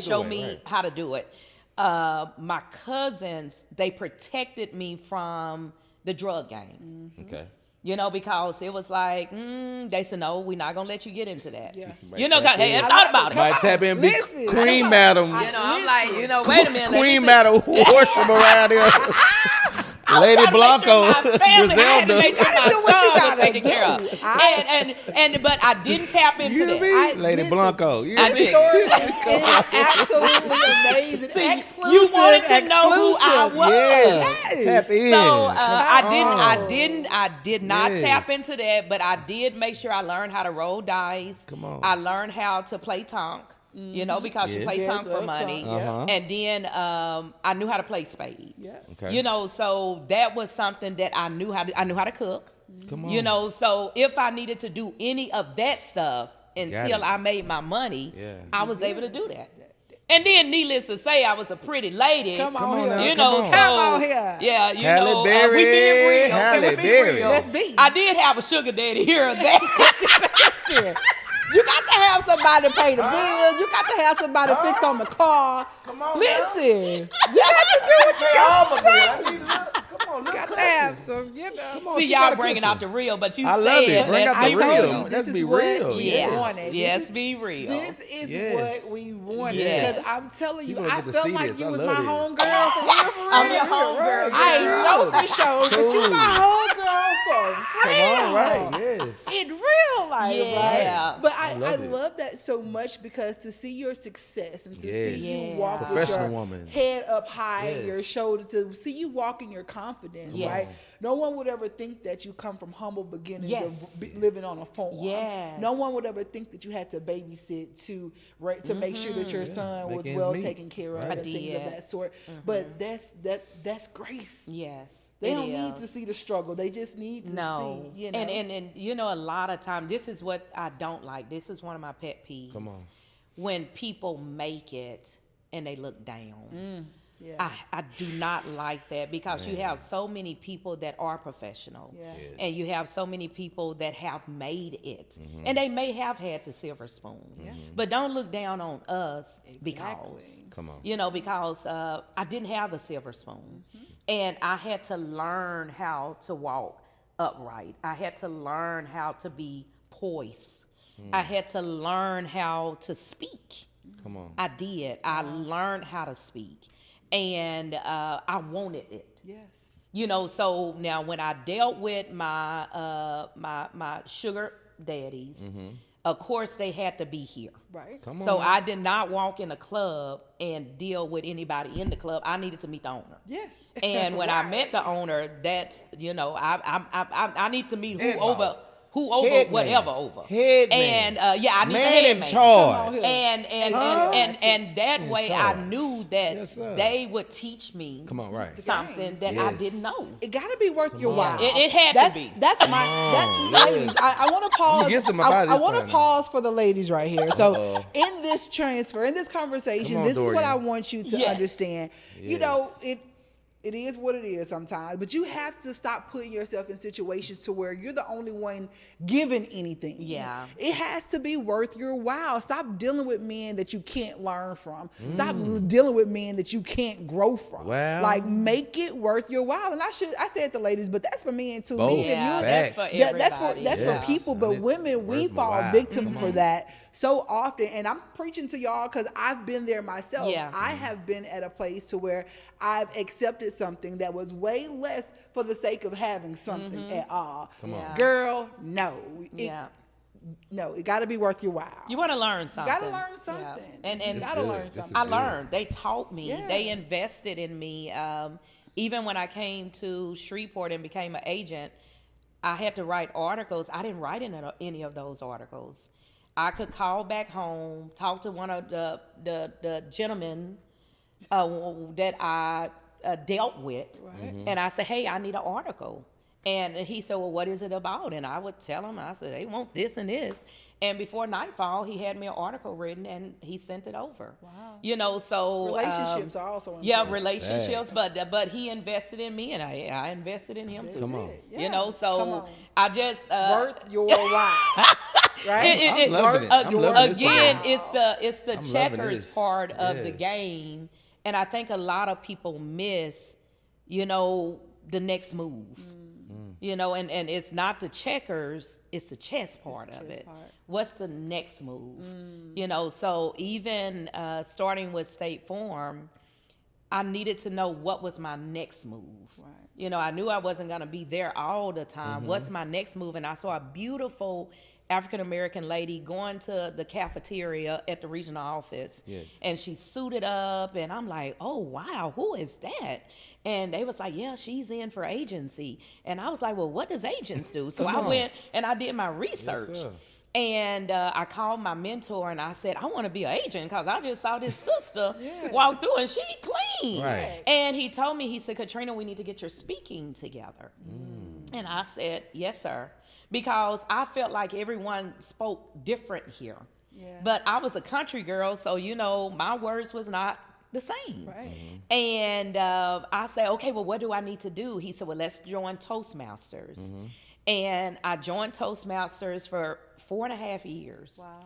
[SPEAKER 3] Show me how to do it. My cousins, they protected me from the drug game.
[SPEAKER 1] Okay.
[SPEAKER 3] You know, because it was like, they said, no, we're not going to let you get into that.
[SPEAKER 2] Yeah.
[SPEAKER 3] You know, hey, I thought about it.
[SPEAKER 1] Might tap in, be Queen Madam.
[SPEAKER 3] You know, I'm like, you know, wait a minute.
[SPEAKER 1] Queen Madam Worsham around here. Lady Blanco, Griselda.
[SPEAKER 3] Make sure my son was taken care of. But I didn't tap into that.
[SPEAKER 1] Lady Blanco.
[SPEAKER 2] This story is absolutely amazing.
[SPEAKER 3] See,
[SPEAKER 2] Exclusive.
[SPEAKER 3] you wanted to know who I was.
[SPEAKER 1] Yes. Tap in.
[SPEAKER 3] So I did not tap into that, but I did make sure I learned how to roll dice.
[SPEAKER 1] Come on.
[SPEAKER 3] I learned how to play tonk. You know, because you play tonk for money. And then I knew how to play spades.
[SPEAKER 2] Yeah.
[SPEAKER 1] Okay.
[SPEAKER 3] You know, so that was something that I knew how to cook.
[SPEAKER 1] Come on.
[SPEAKER 3] You know, so if I needed to do any of that stuff until I made my money, I was able to do that. And then, needless to say, I was a pretty lady.
[SPEAKER 2] Come on here.
[SPEAKER 3] You know,
[SPEAKER 2] come on here.
[SPEAKER 3] Yeah, you
[SPEAKER 1] Halle
[SPEAKER 3] know,
[SPEAKER 1] Berry,
[SPEAKER 3] we being real.
[SPEAKER 1] Halle
[SPEAKER 3] We being
[SPEAKER 1] Berry.
[SPEAKER 3] real.
[SPEAKER 2] Let's be.
[SPEAKER 3] I did have a sugar daddy here or there.
[SPEAKER 2] You got to have somebody to pay the bills. You got to have somebody to fix on the car.
[SPEAKER 1] Come on.
[SPEAKER 2] Listen, you got to do what you got to do.
[SPEAKER 1] Come on,
[SPEAKER 2] You got to have some, you know.
[SPEAKER 3] See, y'all bringing out the real, but you
[SPEAKER 1] I
[SPEAKER 3] said,
[SPEAKER 1] love it. Bring out the
[SPEAKER 3] let's be
[SPEAKER 1] real.
[SPEAKER 3] real.
[SPEAKER 1] Let's
[SPEAKER 2] This
[SPEAKER 1] be
[SPEAKER 2] is what
[SPEAKER 1] real.
[SPEAKER 2] we
[SPEAKER 3] Yes,
[SPEAKER 2] wanted.
[SPEAKER 3] yes, be real.
[SPEAKER 2] This is
[SPEAKER 1] Yes.
[SPEAKER 2] what we wanted.
[SPEAKER 3] Yes.
[SPEAKER 2] Because I'm telling you,
[SPEAKER 1] People don't
[SPEAKER 2] I
[SPEAKER 1] get to
[SPEAKER 2] felt
[SPEAKER 1] see
[SPEAKER 2] like
[SPEAKER 1] this.
[SPEAKER 2] you
[SPEAKER 1] I
[SPEAKER 2] was
[SPEAKER 1] love
[SPEAKER 2] my
[SPEAKER 1] this.
[SPEAKER 2] homegirl for real.
[SPEAKER 3] I'm your homegirl.
[SPEAKER 2] I know for sure, but you my homegirl for real.
[SPEAKER 1] Come on, right? Yes.
[SPEAKER 2] In real life,
[SPEAKER 3] Yeah.
[SPEAKER 2] right? But I
[SPEAKER 1] love it.
[SPEAKER 2] love that so much, because to see your success and to
[SPEAKER 1] Yes.
[SPEAKER 2] see you
[SPEAKER 3] Yeah.
[SPEAKER 2] walk with
[SPEAKER 1] Professional
[SPEAKER 2] your
[SPEAKER 1] woman.
[SPEAKER 2] head up high,
[SPEAKER 1] Yes.
[SPEAKER 2] your shoulder, to see you walk in your confidence,
[SPEAKER 3] Yes.
[SPEAKER 2] right? No one would ever think that you come from humble beginnings
[SPEAKER 3] Yes.
[SPEAKER 2] of living on a farm.
[SPEAKER 3] Yes.
[SPEAKER 2] No one would ever think that you had to babysit to make sure that your son
[SPEAKER 1] Make
[SPEAKER 2] was
[SPEAKER 1] ends
[SPEAKER 2] well
[SPEAKER 1] meet.
[SPEAKER 2] taken care of
[SPEAKER 3] I
[SPEAKER 2] and things of
[SPEAKER 3] did.
[SPEAKER 2] that sort. But that's grace.
[SPEAKER 3] Yes.
[SPEAKER 2] They
[SPEAKER 3] it
[SPEAKER 2] don't need
[SPEAKER 3] is.
[SPEAKER 2] to see the struggle. They just need to
[SPEAKER 3] No.
[SPEAKER 2] see, you know.
[SPEAKER 3] And you know, a lot of times, this is what I don't like. This is one of my pet peeves.
[SPEAKER 1] Come on.
[SPEAKER 3] When people make it and they look down.
[SPEAKER 2] Yeah.
[SPEAKER 3] I do not like that, because you have so many people that are professional.
[SPEAKER 2] Yeah. Yes.
[SPEAKER 3] And you have so many people that have made it. And they may have had the silver spoon. But don't look down on us because,
[SPEAKER 1] Come on.
[SPEAKER 3] you know, because I didn't have the silver spoon. And I had to learn how to walk upright. I had to learn how to be poised. I had to learn how to speak.
[SPEAKER 1] Come on.
[SPEAKER 3] I did. I learned how to speak, and I wanted it.
[SPEAKER 2] Yes.
[SPEAKER 3] You know, so now when I dealt with my sugar daddies, of course they had to be here.
[SPEAKER 2] Right.
[SPEAKER 1] Come on.
[SPEAKER 3] So
[SPEAKER 1] now.
[SPEAKER 3] I did not walk in a club and deal with anybody in the club. I needed to meet the owner.
[SPEAKER 2] Yeah.
[SPEAKER 3] And when I
[SPEAKER 2] Right.
[SPEAKER 3] met the owner, that's, you know, I need to meet
[SPEAKER 1] Head
[SPEAKER 3] who over
[SPEAKER 1] boss.
[SPEAKER 3] whatever over.
[SPEAKER 1] Head man.
[SPEAKER 3] And yeah, I need
[SPEAKER 1] Man
[SPEAKER 3] the head
[SPEAKER 1] in
[SPEAKER 3] man.
[SPEAKER 1] charge.
[SPEAKER 2] here.
[SPEAKER 3] And that
[SPEAKER 1] In
[SPEAKER 3] way
[SPEAKER 1] charge.
[SPEAKER 3] I knew that
[SPEAKER 1] Yes, sir.
[SPEAKER 3] they would teach me
[SPEAKER 1] Come on, right.
[SPEAKER 3] something that I
[SPEAKER 1] Yes.
[SPEAKER 3] didn't know.
[SPEAKER 2] It got to be worth your
[SPEAKER 1] on.
[SPEAKER 2] while.
[SPEAKER 3] It had
[SPEAKER 2] that's,
[SPEAKER 3] to be.
[SPEAKER 2] That's my.
[SPEAKER 1] on,
[SPEAKER 2] That,
[SPEAKER 1] yes.
[SPEAKER 2] ladies, I want to pause.
[SPEAKER 1] get some about
[SPEAKER 2] I
[SPEAKER 1] this
[SPEAKER 2] want to
[SPEAKER 1] time now.
[SPEAKER 2] pause for the ladies right here. So
[SPEAKER 1] Uh-oh.
[SPEAKER 2] in this transfer, in this conversation,
[SPEAKER 1] Come on,
[SPEAKER 2] this is what
[SPEAKER 1] Dorian.
[SPEAKER 2] I want you to
[SPEAKER 3] Yes.
[SPEAKER 2] understand. You
[SPEAKER 1] Yes.
[SPEAKER 2] know, it is what it is sometimes, but you have to stop putting yourself in situations to where you're the only one giving anything.
[SPEAKER 3] Yeah.
[SPEAKER 2] It has to be worth your while. Stop dealing with men that you can't learn from. Stop dealing with men that you can't grow from.
[SPEAKER 1] Wow.
[SPEAKER 2] Like, make it worth your while. And I said to ladies, but that's for men too.
[SPEAKER 1] Both.
[SPEAKER 2] Men,
[SPEAKER 3] Yeah,
[SPEAKER 2] you-
[SPEAKER 3] that's for
[SPEAKER 1] Facts.
[SPEAKER 3] everybody.
[SPEAKER 2] that's
[SPEAKER 1] Yes.
[SPEAKER 2] for people,
[SPEAKER 1] I
[SPEAKER 2] but
[SPEAKER 1] need-
[SPEAKER 2] women, we
[SPEAKER 1] worth my
[SPEAKER 2] fall
[SPEAKER 1] while.
[SPEAKER 2] victim
[SPEAKER 1] Come
[SPEAKER 2] for
[SPEAKER 1] on.
[SPEAKER 2] that so often. And I'm preaching to y'all because I've been there myself.
[SPEAKER 3] Yeah.
[SPEAKER 2] I have been at a place to where I've accepted something that was way less for the sake of having something at all.
[SPEAKER 1] Come on.
[SPEAKER 3] Yeah.
[SPEAKER 2] Girl, no.
[SPEAKER 3] Yeah.
[SPEAKER 2] No, it got to be worth your while.
[SPEAKER 3] You want to learn something.
[SPEAKER 2] gotta learn something.
[SPEAKER 3] And
[SPEAKER 2] You
[SPEAKER 1] This
[SPEAKER 2] gotta
[SPEAKER 1] good.
[SPEAKER 2] learn
[SPEAKER 1] This
[SPEAKER 2] something.
[SPEAKER 1] is
[SPEAKER 3] I
[SPEAKER 1] good.
[SPEAKER 3] learned. They taught me.
[SPEAKER 2] Yeah.
[SPEAKER 3] They invested in me. Even when I came to Shreveport and became an agent, I had to write articles. I didn't write any of those articles. I could call back home, talk to one of the gentlemen that I dealt with,
[SPEAKER 2] Right.
[SPEAKER 3] and I said, "Hey, I need an article." And he said, "Well, what is it about?" And I would tell him, I said, "They want this and this." And before nightfall, he had me an article written and he sent it over.
[SPEAKER 2] Wow.
[SPEAKER 3] You know, so
[SPEAKER 2] Relationships are also important.
[SPEAKER 3] yeah, relationships, but he invested in me and I invested in him too.
[SPEAKER 1] Come on.
[SPEAKER 2] Yeah.
[SPEAKER 3] You know,
[SPEAKER 2] Come
[SPEAKER 3] so
[SPEAKER 2] on.
[SPEAKER 3] I just
[SPEAKER 2] Worth your while. Right?
[SPEAKER 1] I'm loving it. I'm loving this
[SPEAKER 3] again,
[SPEAKER 1] time.
[SPEAKER 3] it's the
[SPEAKER 1] I'm loving
[SPEAKER 3] checkers
[SPEAKER 1] this.
[SPEAKER 3] part of the
[SPEAKER 1] Yes.
[SPEAKER 3] game, and I think a lot of people miss, you know, the next move. You know, and it's not the checkers, it's the chess part of
[SPEAKER 2] chess
[SPEAKER 3] it.
[SPEAKER 2] part.
[SPEAKER 3] What's the next move? You know, so even starting with State Farm, I needed to know what was my next move.
[SPEAKER 2] Right.
[SPEAKER 3] You know, I knew I wasn't going to be there all the time. What's my next move? And I saw a beautiful African-American lady going to the cafeteria at the regional office.
[SPEAKER 1] Yes.
[SPEAKER 3] And she suited up, and I'm like, oh, wow, who is that? And they was like, yeah, she's in for agency. And I was like, well, what does agents do? So I went and I did my research.
[SPEAKER 1] sir.
[SPEAKER 3] And I called my mentor and I said, I want to be an agent because I just saw this sister walk through and she clean.
[SPEAKER 1] Right.
[SPEAKER 3] And he told me, he said, Katrina, we need to get your speaking together. And I said, yes, sir. Because I felt like everyone spoke different here.
[SPEAKER 2] Yeah.
[SPEAKER 3] But I was a country girl, so, you know, my words was not the same.
[SPEAKER 2] Right.
[SPEAKER 3] And I said, okay, well, what do I need to do? He said, well, let's join Toastmasters. And I joined Toastmasters for 4.5 years.
[SPEAKER 2] Wow.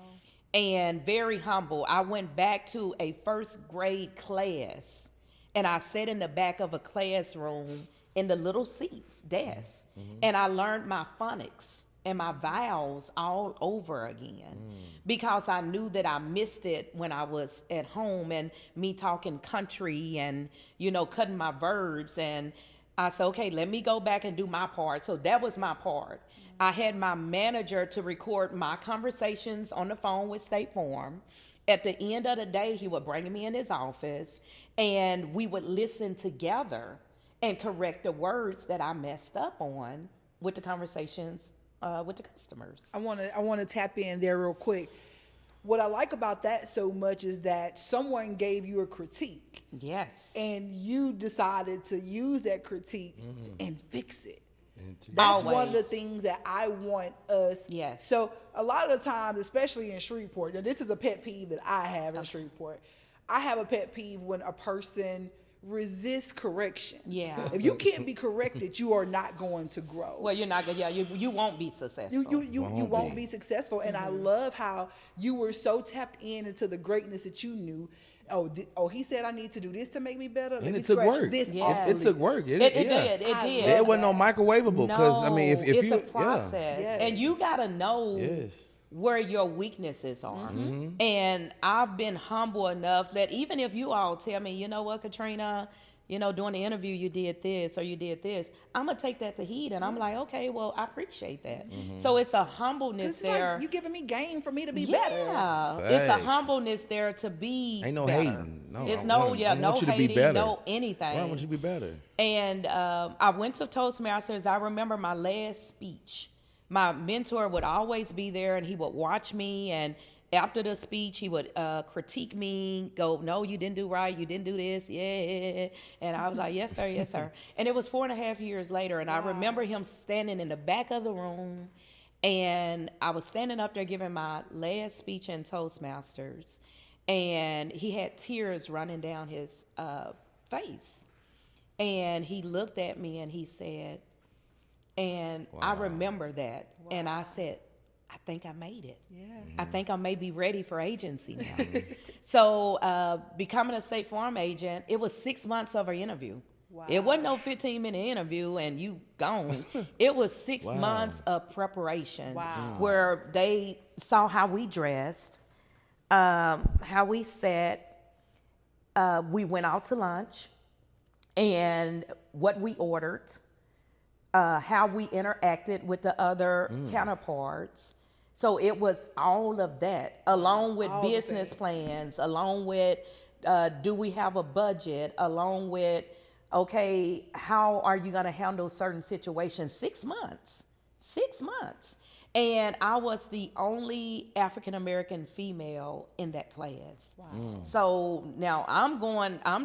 [SPEAKER 3] And very humble. I went back to a first grade class and I sat in the back of a classroom in the little seats, desks, and I learned my phonics and my vowels all over again because I knew that I missed it when I was at home and me talking country and, you know, cutting my verbs. And I said, okay, let me go back and do my part. So that was my part. I had my manager to record my conversations on the phone with State Farm. At the end of the day, he would bring me in his office and we would listen together and correct the words that I messed up on with the conversations with the customers.
[SPEAKER 2] I want to tap in there real quick. What I like about that so much is that someone gave you a critique
[SPEAKER 3] Yes.
[SPEAKER 2] and you decided to use that critique and fix it.
[SPEAKER 1] And
[SPEAKER 2] That's one of the
[SPEAKER 3] Always.
[SPEAKER 2] things that I want us.
[SPEAKER 3] Yes.
[SPEAKER 2] So a lot of the times, especially in Shreveport, now this is a pet peeve that I have in Shreveport. I have a pet peeve when a person resists correction.
[SPEAKER 3] Yeah.
[SPEAKER 2] If you can't be corrected, you are not going to grow.
[SPEAKER 3] Well, you're not gonna. Yeah, you won't be successful.
[SPEAKER 2] You won't be successful. And I love how you were so tapped into the greatness that you knew. Oh, he said I need to do this to make me better. Let
[SPEAKER 1] And
[SPEAKER 2] me
[SPEAKER 1] it took
[SPEAKER 2] scratch
[SPEAKER 1] work.
[SPEAKER 2] This
[SPEAKER 3] Yeah.
[SPEAKER 2] off the
[SPEAKER 1] It took
[SPEAKER 2] list.
[SPEAKER 1] work.
[SPEAKER 3] It
[SPEAKER 1] yeah.
[SPEAKER 3] did. It
[SPEAKER 2] I
[SPEAKER 3] did.
[SPEAKER 2] love
[SPEAKER 1] It wasn't no microwavable because I mean, if
[SPEAKER 3] it's
[SPEAKER 1] you
[SPEAKER 3] a process,
[SPEAKER 1] yeah.
[SPEAKER 3] and you gotta know
[SPEAKER 1] Yes.
[SPEAKER 3] where your weaknesses are. And I've been humble enough that even if you all tell me, you know what, Katrina, you know, during the interview you did this or you did this, I'm gonna take that to heed, and I'm like, okay, well, I appreciate that. So it's a humbleness
[SPEAKER 2] It's
[SPEAKER 3] there.
[SPEAKER 2] like you giving me game for me to be
[SPEAKER 3] Yeah,
[SPEAKER 2] better.
[SPEAKER 3] it's a
[SPEAKER 1] Facts.
[SPEAKER 3] humbleness there to be
[SPEAKER 1] Ain't no
[SPEAKER 3] better.
[SPEAKER 1] hating. No,
[SPEAKER 3] It's
[SPEAKER 1] I
[SPEAKER 3] no,
[SPEAKER 1] want-
[SPEAKER 3] yeah,
[SPEAKER 1] I
[SPEAKER 3] no
[SPEAKER 1] want you to be
[SPEAKER 3] hating,
[SPEAKER 1] better.
[SPEAKER 3] no anything.
[SPEAKER 1] Why want you to be better?
[SPEAKER 3] And I went to Toastmasters. I remember my last speech. My mentor would always be there, and he would watch me. And after the speech, he would critique me, go, no, you didn't do right. You didn't do this. Yeah. And I was like, yes, sir. Yes, sir. And it was 4.5 years later. And I remember him standing in the back of the room. And I was standing up there giving my last speech in Toastmasters. And he had tears running down his face. And he looked at me and he said, and I remember that. And I said, I think I made it.
[SPEAKER 2] Yeah.
[SPEAKER 3] I think I may be ready for agency now. So becoming a State Farm agent, it was 6 months of an interview.
[SPEAKER 2] Wow.
[SPEAKER 3] It wasn't no 15-minute interview and you gone. It was 6 months of preparation.
[SPEAKER 2] Wow.
[SPEAKER 3] Where they saw how we dressed, how we sat. We went out to lunch and what we ordered. How we interacted with the other counterparts. So it was all of that, along with
[SPEAKER 2] All of
[SPEAKER 3] business
[SPEAKER 2] that.
[SPEAKER 3] plans, along with do we have a budget, along with, okay, how are you going to handle certain situations? 6 months. 6 months. And I was the only African-American female in that class. Wow. So now I'm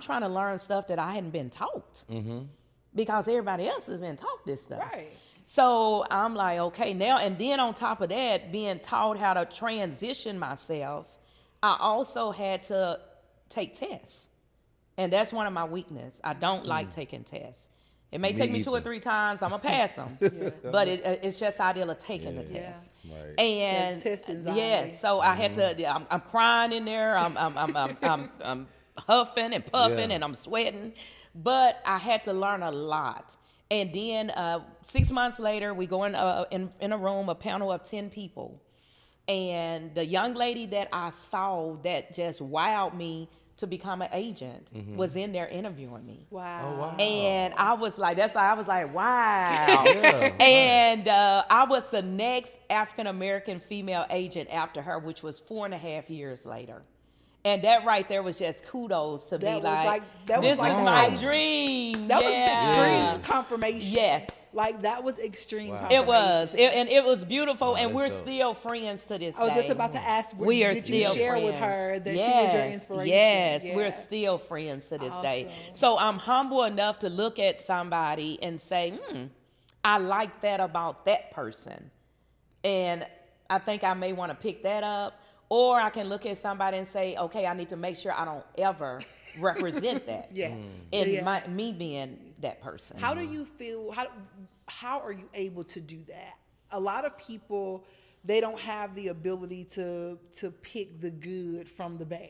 [SPEAKER 3] trying to learn stuff that I hadn't been taught. Because everybody else has been taught this stuff.
[SPEAKER 2] Right.
[SPEAKER 3] So I'm like, okay, now, and then on top of that, being taught how to transition myself, I also had to take tests. And that's one of my weaknesses. I don't like taking tests. It may take me 2 or 3 times, I'm going to pass them. But it's just ideal of taking the test.
[SPEAKER 1] Right.
[SPEAKER 3] And
[SPEAKER 2] Test anxiety.
[SPEAKER 3] yes, so I had to, I'm crying in there, I'm huffing and puffing and I'm sweating. But I had to learn a lot. And then 6 months later, we go in a room, a panel of 10 people. And the young lady that I saw that just wowed me to become an agent was in there interviewing me.
[SPEAKER 2] Wow.
[SPEAKER 1] Oh, wow.
[SPEAKER 3] And I was like, that's why I was like, wow. And I was the next African-American female agent after her, which was 4.5 years later. And that right there was just kudos to
[SPEAKER 2] That
[SPEAKER 3] be
[SPEAKER 2] was
[SPEAKER 3] like,
[SPEAKER 2] that
[SPEAKER 3] this
[SPEAKER 2] was
[SPEAKER 3] is
[SPEAKER 2] like
[SPEAKER 3] my
[SPEAKER 2] amazing.
[SPEAKER 3] dream.
[SPEAKER 2] That
[SPEAKER 3] Yeah.
[SPEAKER 2] was extreme confirmation.
[SPEAKER 3] Yes.
[SPEAKER 2] Like that was extreme confirmation.
[SPEAKER 3] It was. And it was beautiful. And
[SPEAKER 1] that's
[SPEAKER 3] we're
[SPEAKER 1] dope.
[SPEAKER 3] still friends to this day.
[SPEAKER 2] I was just about to ask,
[SPEAKER 3] We are
[SPEAKER 2] did
[SPEAKER 3] still
[SPEAKER 2] you share
[SPEAKER 3] friends.
[SPEAKER 2] with her that
[SPEAKER 3] yes,
[SPEAKER 2] she was your inspiration?
[SPEAKER 3] Yes,
[SPEAKER 2] Yeah.
[SPEAKER 3] we're still friends to this day.
[SPEAKER 2] Awesome.
[SPEAKER 3] So I'm humble enough to look at somebody and say, I like that about that person. And I think I may want to pick that up. Or I can look at somebody and say, okay, I need to make sure I don't ever represent that.
[SPEAKER 2] Yeah.
[SPEAKER 3] In me being that person.
[SPEAKER 2] How do you feel? How are you able to do that? A lot of people, they don't have the ability to pick the good from the bad.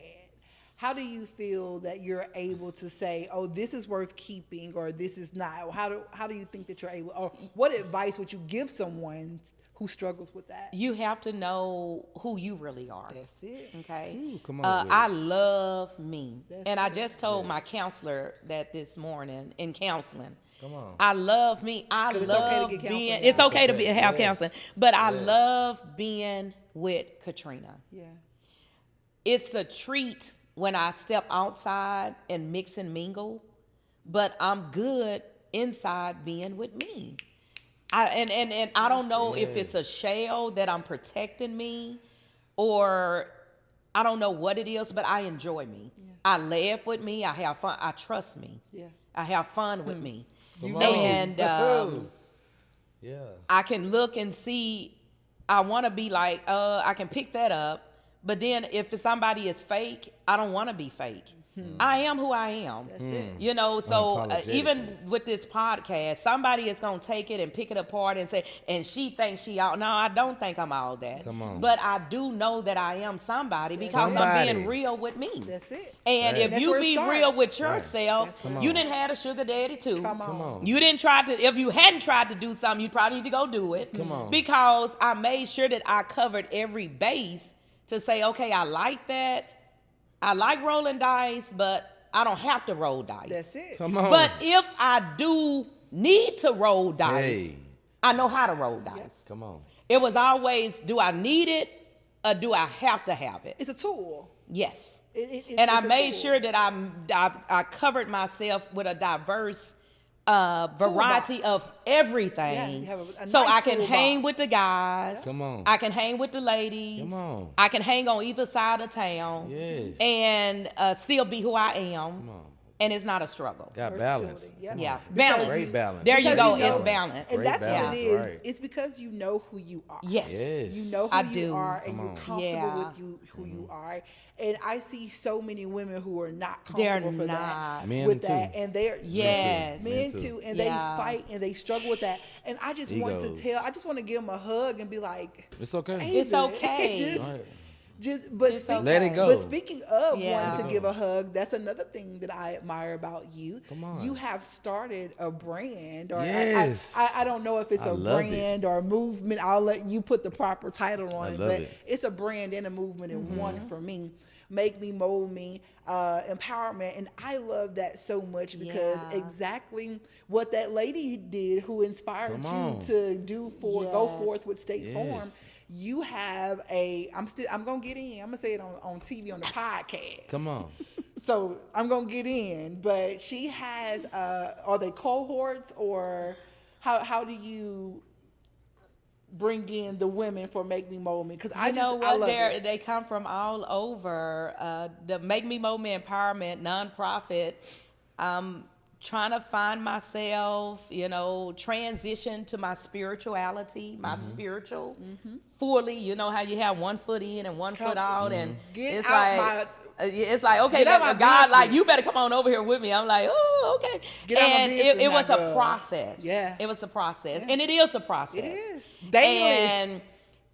[SPEAKER 2] How do you feel that you're able to say, oh, this is worth keeping or this is not? How do you think that you're able, or what advice would you give someone who struggles with that?
[SPEAKER 3] You have to know who you really are.
[SPEAKER 2] That's it.
[SPEAKER 3] Okay.
[SPEAKER 1] Ooh, come on with
[SPEAKER 3] I
[SPEAKER 1] it.
[SPEAKER 3] love me.
[SPEAKER 2] That's
[SPEAKER 3] and I
[SPEAKER 2] it.
[SPEAKER 3] just told my counselor that this morning in counseling.
[SPEAKER 1] Come on.
[SPEAKER 3] I love me. I
[SPEAKER 2] 'Cause it's okay to
[SPEAKER 3] love
[SPEAKER 2] get counseling
[SPEAKER 3] being,
[SPEAKER 2] now.
[SPEAKER 3] it's okay to
[SPEAKER 1] okay.
[SPEAKER 3] have
[SPEAKER 1] Yes.
[SPEAKER 3] counseling, but I
[SPEAKER 1] Yes.
[SPEAKER 3] love being with Katrina.
[SPEAKER 2] Yeah.
[SPEAKER 3] It's a treat when I step outside and mix and mingle, but I'm good inside being with me. And I don't know if it's a shell that I'm protecting me, or I don't know what it is, but I enjoy me. Yeah. I laugh with me. I have fun. I trust me.
[SPEAKER 2] Yeah.
[SPEAKER 3] I have fun with me.
[SPEAKER 1] Come on.
[SPEAKER 3] And
[SPEAKER 1] yeah.
[SPEAKER 3] I can look and see, I want to be like, I can pick that up. But then if somebody is fake, I don't want to be fake. I am who I am.
[SPEAKER 2] That's it.
[SPEAKER 3] You know, so even
[SPEAKER 1] Unapologetically.
[SPEAKER 3] with this podcast, somebody is going to take it and pick it apart and say, and she thinks she all. No, I don't think I'm all that.
[SPEAKER 1] Come on.
[SPEAKER 3] But I do know that I am somebody because I'm
[SPEAKER 1] Somebody.
[SPEAKER 3] being real with me.
[SPEAKER 2] That's it.
[SPEAKER 3] And
[SPEAKER 1] Right.
[SPEAKER 3] if
[SPEAKER 2] That's
[SPEAKER 3] you
[SPEAKER 2] where it
[SPEAKER 3] be
[SPEAKER 2] starts.
[SPEAKER 3] real with
[SPEAKER 2] That's
[SPEAKER 3] yourself,
[SPEAKER 2] where it
[SPEAKER 3] you
[SPEAKER 1] starts.
[SPEAKER 3] didn't have a sugar daddy too.
[SPEAKER 2] Come on.
[SPEAKER 1] Come on.
[SPEAKER 3] You didn't try to, if you hadn't tried to do something, you probably need to go do it.
[SPEAKER 1] Come on.
[SPEAKER 3] Because I made sure that I covered every base to say, okay, I like that. I like rolling dice, but I don't have to roll dice.
[SPEAKER 2] That's it.
[SPEAKER 1] Come on.
[SPEAKER 3] But if I do need to roll dice,
[SPEAKER 1] Hey.
[SPEAKER 3] I know how to roll dice.
[SPEAKER 1] Come on.
[SPEAKER 3] It was always, do I need it or do I have to have it?
[SPEAKER 2] It's a tool.
[SPEAKER 3] Yes.
[SPEAKER 2] And
[SPEAKER 3] And I made sure that I covered myself with a diverse variety
[SPEAKER 2] Toolbox.
[SPEAKER 3] of everything.
[SPEAKER 2] Yeah, you have a
[SPEAKER 3] so
[SPEAKER 2] nice
[SPEAKER 3] I can
[SPEAKER 2] toolbox.
[SPEAKER 3] hang with the guys.
[SPEAKER 1] Come on.
[SPEAKER 3] I can hang with the ladies.
[SPEAKER 1] Come on.
[SPEAKER 3] I can hang on either side of town.
[SPEAKER 1] Yes.
[SPEAKER 3] And still be who I am.
[SPEAKER 1] Come on.
[SPEAKER 3] And it's not a struggle.
[SPEAKER 1] Got
[SPEAKER 2] Versatility,
[SPEAKER 1] balance.
[SPEAKER 2] yeah.
[SPEAKER 1] Come
[SPEAKER 3] Yeah.
[SPEAKER 1] on.
[SPEAKER 3] Balance.
[SPEAKER 1] Great balance.
[SPEAKER 3] There you
[SPEAKER 2] Because
[SPEAKER 3] go.
[SPEAKER 2] you know-
[SPEAKER 3] It's balance.
[SPEAKER 2] And
[SPEAKER 1] Great
[SPEAKER 2] that's what
[SPEAKER 1] balance,
[SPEAKER 2] it is.
[SPEAKER 1] right.
[SPEAKER 2] It's because you know who you are.
[SPEAKER 3] Yes.
[SPEAKER 1] Yes.
[SPEAKER 2] You know who
[SPEAKER 3] I
[SPEAKER 2] you
[SPEAKER 3] do.
[SPEAKER 2] are, and
[SPEAKER 1] Come
[SPEAKER 2] you're
[SPEAKER 1] on.
[SPEAKER 2] comfortable
[SPEAKER 3] Yeah.
[SPEAKER 2] with who you are. And I see so many women who are not
[SPEAKER 3] They're
[SPEAKER 2] comfortable for
[SPEAKER 3] not.
[SPEAKER 2] that,
[SPEAKER 1] Men
[SPEAKER 2] with
[SPEAKER 1] too.
[SPEAKER 2] that, and they're
[SPEAKER 3] Yes.
[SPEAKER 2] men
[SPEAKER 1] Men
[SPEAKER 2] too,
[SPEAKER 1] too.
[SPEAKER 2] and
[SPEAKER 3] Yeah.
[SPEAKER 2] they fight and they struggle with that. And I just want to
[SPEAKER 1] Egos.
[SPEAKER 2] I just want to give them a hug and be like,
[SPEAKER 1] It's okay.
[SPEAKER 2] "Hey,
[SPEAKER 3] It's
[SPEAKER 2] babe."
[SPEAKER 3] okay.
[SPEAKER 1] Right.
[SPEAKER 2] But
[SPEAKER 3] It's
[SPEAKER 1] Let it
[SPEAKER 3] okay.
[SPEAKER 1] go.
[SPEAKER 2] But speaking of
[SPEAKER 3] Yeah.
[SPEAKER 2] wanting to give a hug, that's another thing that I admire about you.
[SPEAKER 1] Come on.
[SPEAKER 2] You have started a brand, or
[SPEAKER 1] Yes.
[SPEAKER 2] I don't know if it's
[SPEAKER 1] I
[SPEAKER 2] a
[SPEAKER 1] love
[SPEAKER 2] brand or a movement. I'll let you put the proper title on
[SPEAKER 1] I
[SPEAKER 2] it,
[SPEAKER 1] love
[SPEAKER 2] but
[SPEAKER 1] it.
[SPEAKER 2] it's a brand and a movement in one
[SPEAKER 3] Mm-hmm.
[SPEAKER 2] for me. Make me, mold me, empowerment, and I love that so much because
[SPEAKER 3] Yeah.
[SPEAKER 2] exactly what that lady did, who inspired
[SPEAKER 1] Come
[SPEAKER 2] you
[SPEAKER 1] on.
[SPEAKER 2] to go
[SPEAKER 3] Yes.
[SPEAKER 2] forth with State Farm.
[SPEAKER 1] Yes.
[SPEAKER 2] You have I'm gonna get in. I'm gonna say it on TV on the podcast.
[SPEAKER 1] Come on.
[SPEAKER 2] So I'm gonna get in, but she has. Are they cohorts, or how do you bring in the women for Make Me Mold Me? Because I love it.
[SPEAKER 3] They come from all over. The Make Me Mold Me Empowerment nonprofit. Trying to find myself, transition to my spirituality, my spiritual fully. You know how you have one foot in and one foot out, and
[SPEAKER 2] Get
[SPEAKER 3] it's
[SPEAKER 2] out
[SPEAKER 3] like. It's like, okay,
[SPEAKER 2] Get out my
[SPEAKER 3] God, like,
[SPEAKER 2] business.
[SPEAKER 3] you better come on over here with me. I'm like, oh, okay.
[SPEAKER 2] Get out my
[SPEAKER 3] And
[SPEAKER 2] business
[SPEAKER 3] it was
[SPEAKER 2] now,
[SPEAKER 3] a
[SPEAKER 2] girl.
[SPEAKER 3] process.
[SPEAKER 2] Yeah.
[SPEAKER 3] It was a process. And it is a process.
[SPEAKER 2] It is. Daily.
[SPEAKER 3] And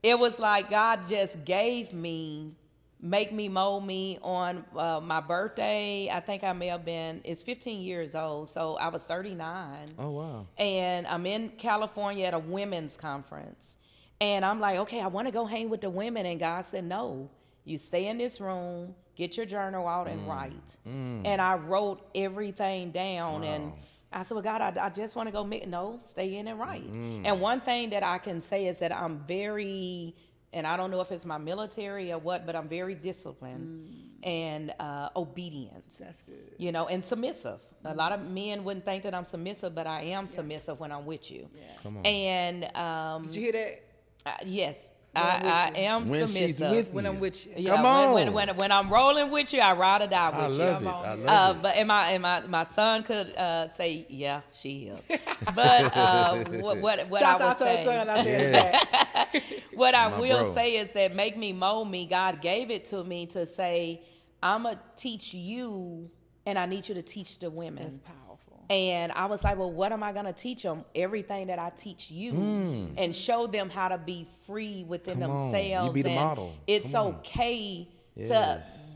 [SPEAKER 3] it was like God just gave me Make Me Mold Me on my birthday. I think I may have been, it's 15 years old. So I was 39.
[SPEAKER 1] Oh, wow.
[SPEAKER 3] And I'm in California at a women's conference. And I'm like, okay, I want to go hang with the women. And God said, no, you stay in this room, get your journal out and write. And I wrote everything down.
[SPEAKER 1] Wow.
[SPEAKER 3] And I said, well, God, I just want to go no, stay in and write. And one thing that I can say is that I'm very, and I don't know if it's my military or what, but I'm very disciplined and obedient.
[SPEAKER 2] That's good.
[SPEAKER 3] And submissive. A lot of men wouldn't think that I'm submissive, but I am submissive when I'm with you.
[SPEAKER 2] Yeah.
[SPEAKER 1] Come on.
[SPEAKER 3] And
[SPEAKER 2] Did you hear that?
[SPEAKER 3] yes,
[SPEAKER 2] When I'm with
[SPEAKER 3] I
[SPEAKER 2] you.
[SPEAKER 3] am
[SPEAKER 1] When she's
[SPEAKER 3] submissive.
[SPEAKER 1] with
[SPEAKER 2] When
[SPEAKER 1] you.
[SPEAKER 2] I'm with you.
[SPEAKER 3] Yeah,
[SPEAKER 1] Come on.
[SPEAKER 3] When I'm rolling with you, I ride or die with
[SPEAKER 1] I
[SPEAKER 3] you.
[SPEAKER 1] love it.
[SPEAKER 2] Come on.
[SPEAKER 1] I love it.
[SPEAKER 3] But and my son could say, yeah, she is. But what
[SPEAKER 2] Shouts
[SPEAKER 3] I
[SPEAKER 2] out
[SPEAKER 3] would
[SPEAKER 2] to her
[SPEAKER 3] say,
[SPEAKER 2] son out there.
[SPEAKER 1] Yes.
[SPEAKER 3] what I
[SPEAKER 1] My
[SPEAKER 3] will
[SPEAKER 1] bro.
[SPEAKER 3] say is that Make Me Mold Me, God gave it to me to say, I'm going to teach you, and I need you to teach the women.
[SPEAKER 2] That's powerful.
[SPEAKER 3] And I was like, well, what am I going to teach them? Everything that I teach you and show them how to be free within
[SPEAKER 1] Come on.
[SPEAKER 3] themselves.
[SPEAKER 1] You be the
[SPEAKER 3] and
[SPEAKER 1] model.
[SPEAKER 3] it's
[SPEAKER 1] Come on.
[SPEAKER 3] okay
[SPEAKER 1] Yes.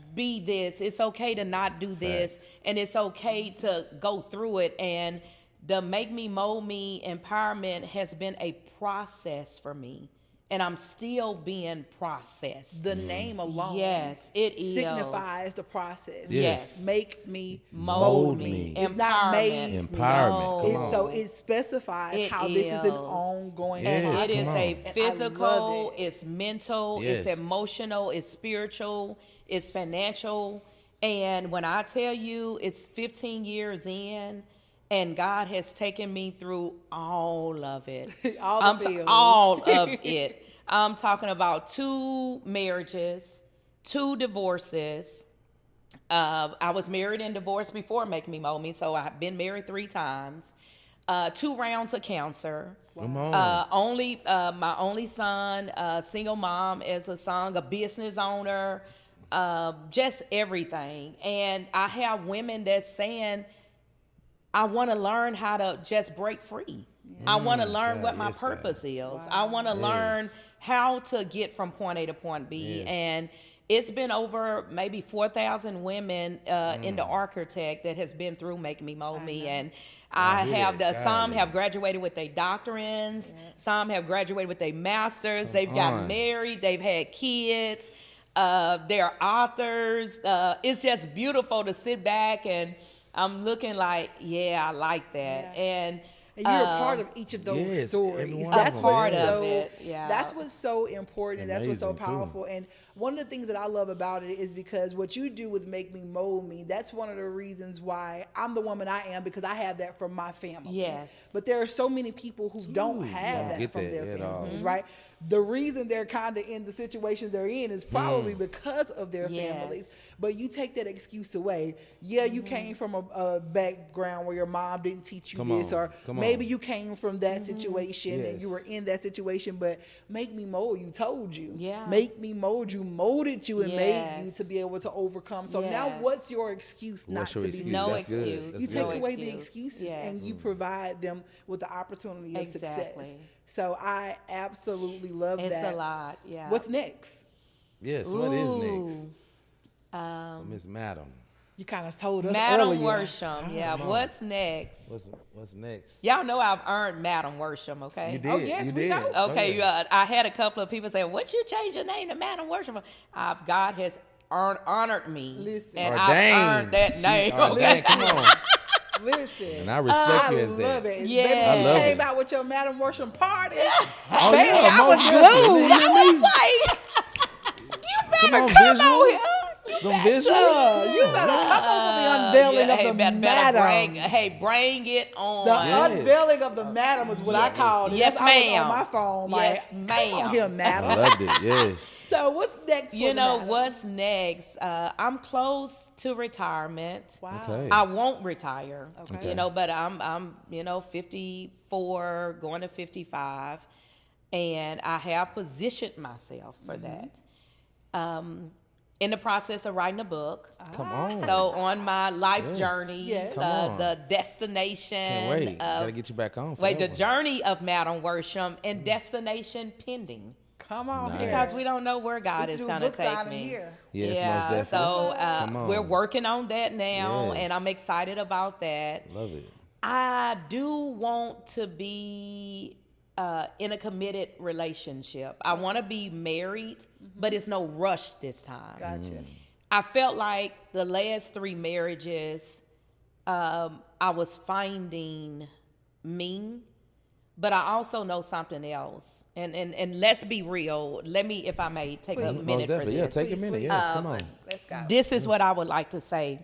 [SPEAKER 3] to be this. It's okay to not do this.
[SPEAKER 1] Facts.
[SPEAKER 3] And it's okay to go through it. And the Make Me Mold Me empowerment has been a process for me. And I'm still being processed.
[SPEAKER 2] The name alone
[SPEAKER 3] Yes, it is.
[SPEAKER 2] signifies the process.
[SPEAKER 3] Yes.
[SPEAKER 2] Make me
[SPEAKER 3] Mold
[SPEAKER 1] me.
[SPEAKER 3] me.
[SPEAKER 2] It's not made
[SPEAKER 3] Empowerment.
[SPEAKER 2] me.
[SPEAKER 1] Empowerment. Come
[SPEAKER 3] No.
[SPEAKER 1] on.
[SPEAKER 2] So it specifies
[SPEAKER 3] It
[SPEAKER 2] how this is an
[SPEAKER 3] is.
[SPEAKER 2] ongoing
[SPEAKER 1] Yes,
[SPEAKER 3] And
[SPEAKER 2] process.
[SPEAKER 3] it is
[SPEAKER 1] come
[SPEAKER 3] a
[SPEAKER 1] on.
[SPEAKER 2] And I love
[SPEAKER 3] physical,
[SPEAKER 2] it.
[SPEAKER 3] it's mental,
[SPEAKER 1] Yes.
[SPEAKER 3] it's emotional, it's spiritual, it's financial. And when I tell you it's 15 years in, and God has taken me through all of it.
[SPEAKER 2] All the feels.
[SPEAKER 3] All of it. I'm talking about 2 marriages, 2 divorces. I was married and divorced before Make Me Mold Me, so I've been married 3 times. 2 rounds of cancer.
[SPEAKER 1] Come on.
[SPEAKER 3] My only son, single mom as a son, a business owner, just everything. And I have women that's saying, I want to learn how to just break free. I want to learn what my purpose is. Wow. I want to learn how to get from point A to point B. And it's been over maybe 4,000 women in the architect that has been through Make Me Mold Me. And I have some have graduated with their doctorates, some have graduated with their masters, they've got married, they've had kids, they're authors. It's just beautiful to sit back and I'm looking like, I like that. And
[SPEAKER 2] you're a part of each of those stories.
[SPEAKER 3] That's part of it.
[SPEAKER 2] That's what's so important.
[SPEAKER 1] Amazing,
[SPEAKER 2] that's what's so powerful. And one of the things that I love about it is because what you do with Make Me Mold Me, that's one of the reasons why I'm the woman I am, because I have that from my family.
[SPEAKER 3] Yes.
[SPEAKER 2] But there are so many people who don't have that from their families, right? The reason they're kind of in the situations they're in is probably because of their families. But you take that excuse away. Yeah, you came from a background where your mom didn't teach you this, or maybe you came from that situation and you were in that situation, but Make Me Mold You told you. Make Me Mold You molded you and made you to be able to overcome. So now what's your excuse not to be
[SPEAKER 3] no excuse?
[SPEAKER 2] You take away the excuses and you provide them with the opportunity of success. So I absolutely love that.
[SPEAKER 3] It's a lot,
[SPEAKER 2] What's next?
[SPEAKER 1] Yes, what is next? Miss Madam.
[SPEAKER 2] You kind of told us
[SPEAKER 3] Madam
[SPEAKER 2] earlier.
[SPEAKER 3] Worsham, what's next?
[SPEAKER 1] What's next?
[SPEAKER 3] Y'all know I've earned Madam Worsham, okay?
[SPEAKER 1] You did.
[SPEAKER 2] Oh, yes, we know.
[SPEAKER 3] Okay, I had a couple of people say, what you change your name to Madam Worsham? God has honored me, and I've earned that name.
[SPEAKER 1] Okay, come on.
[SPEAKER 2] Listen,
[SPEAKER 1] and I respect you as that.
[SPEAKER 2] I love it.
[SPEAKER 3] Yeah,
[SPEAKER 1] I love
[SPEAKER 2] came
[SPEAKER 1] it.
[SPEAKER 2] out with your Madam Worsham party.
[SPEAKER 1] Oh,
[SPEAKER 2] baby,
[SPEAKER 1] yeah,
[SPEAKER 2] I was glued. I was like, you better come on here.
[SPEAKER 1] Them visuals?
[SPEAKER 2] You better come on for the unveiling of the Madam.
[SPEAKER 3] Bring it on.
[SPEAKER 2] The unveiling of the Madam is what I called it.
[SPEAKER 3] Yes, ma'am.
[SPEAKER 2] I was on my phone
[SPEAKER 3] Yes,
[SPEAKER 2] like,
[SPEAKER 3] ma'am.
[SPEAKER 2] come on here, Madam.
[SPEAKER 1] I loved it, yes.
[SPEAKER 2] So what's next for the Madam?
[SPEAKER 3] What's next? I'm close to retirement.
[SPEAKER 2] Wow.
[SPEAKER 1] Okay.
[SPEAKER 3] I won't retire.
[SPEAKER 2] Okay.
[SPEAKER 3] But I'm 54 going to 55, and I have positioned myself for that. In the process of writing a book.
[SPEAKER 1] Come on.
[SPEAKER 3] So on my life journey, the destination.
[SPEAKER 1] Can't wait. Gotta get you back on.
[SPEAKER 3] The journey of Madam Worsham and destination pending.
[SPEAKER 2] Come on,
[SPEAKER 3] Because we don't know where God is going to take me.
[SPEAKER 1] Yes, most definitely.
[SPEAKER 3] So we're working on that now, and I'm excited about that.
[SPEAKER 1] Love it.
[SPEAKER 3] I do want to be in a committed relationship. I want to be married, but it's no rush this time.
[SPEAKER 2] Gotcha.
[SPEAKER 3] I felt like the last 3 marriages, I was finding me, but I also know something else. And let's be real. Let me, if I may, take a minute for this.
[SPEAKER 1] Yeah, take a minute. Yes, come on.
[SPEAKER 2] Let's go.
[SPEAKER 3] This is what I would like to say.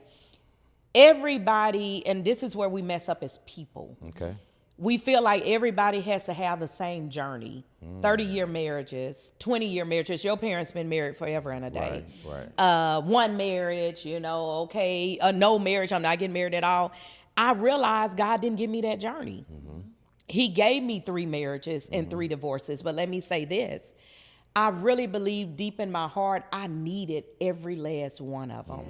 [SPEAKER 3] Everybody, and this is where we mess up as people.
[SPEAKER 1] Okay.
[SPEAKER 3] We feel like everybody has to have the same journey. 30-year marriages, 20-year marriages. Your parents been married forever and a day.
[SPEAKER 1] Right.
[SPEAKER 3] One marriage, no marriage, I'm not getting married at all. I realized God didn't give me that journey. He gave me 3 marriages and 3 divorces. But let me say this. I really believe deep in my heart, I needed every last one of them.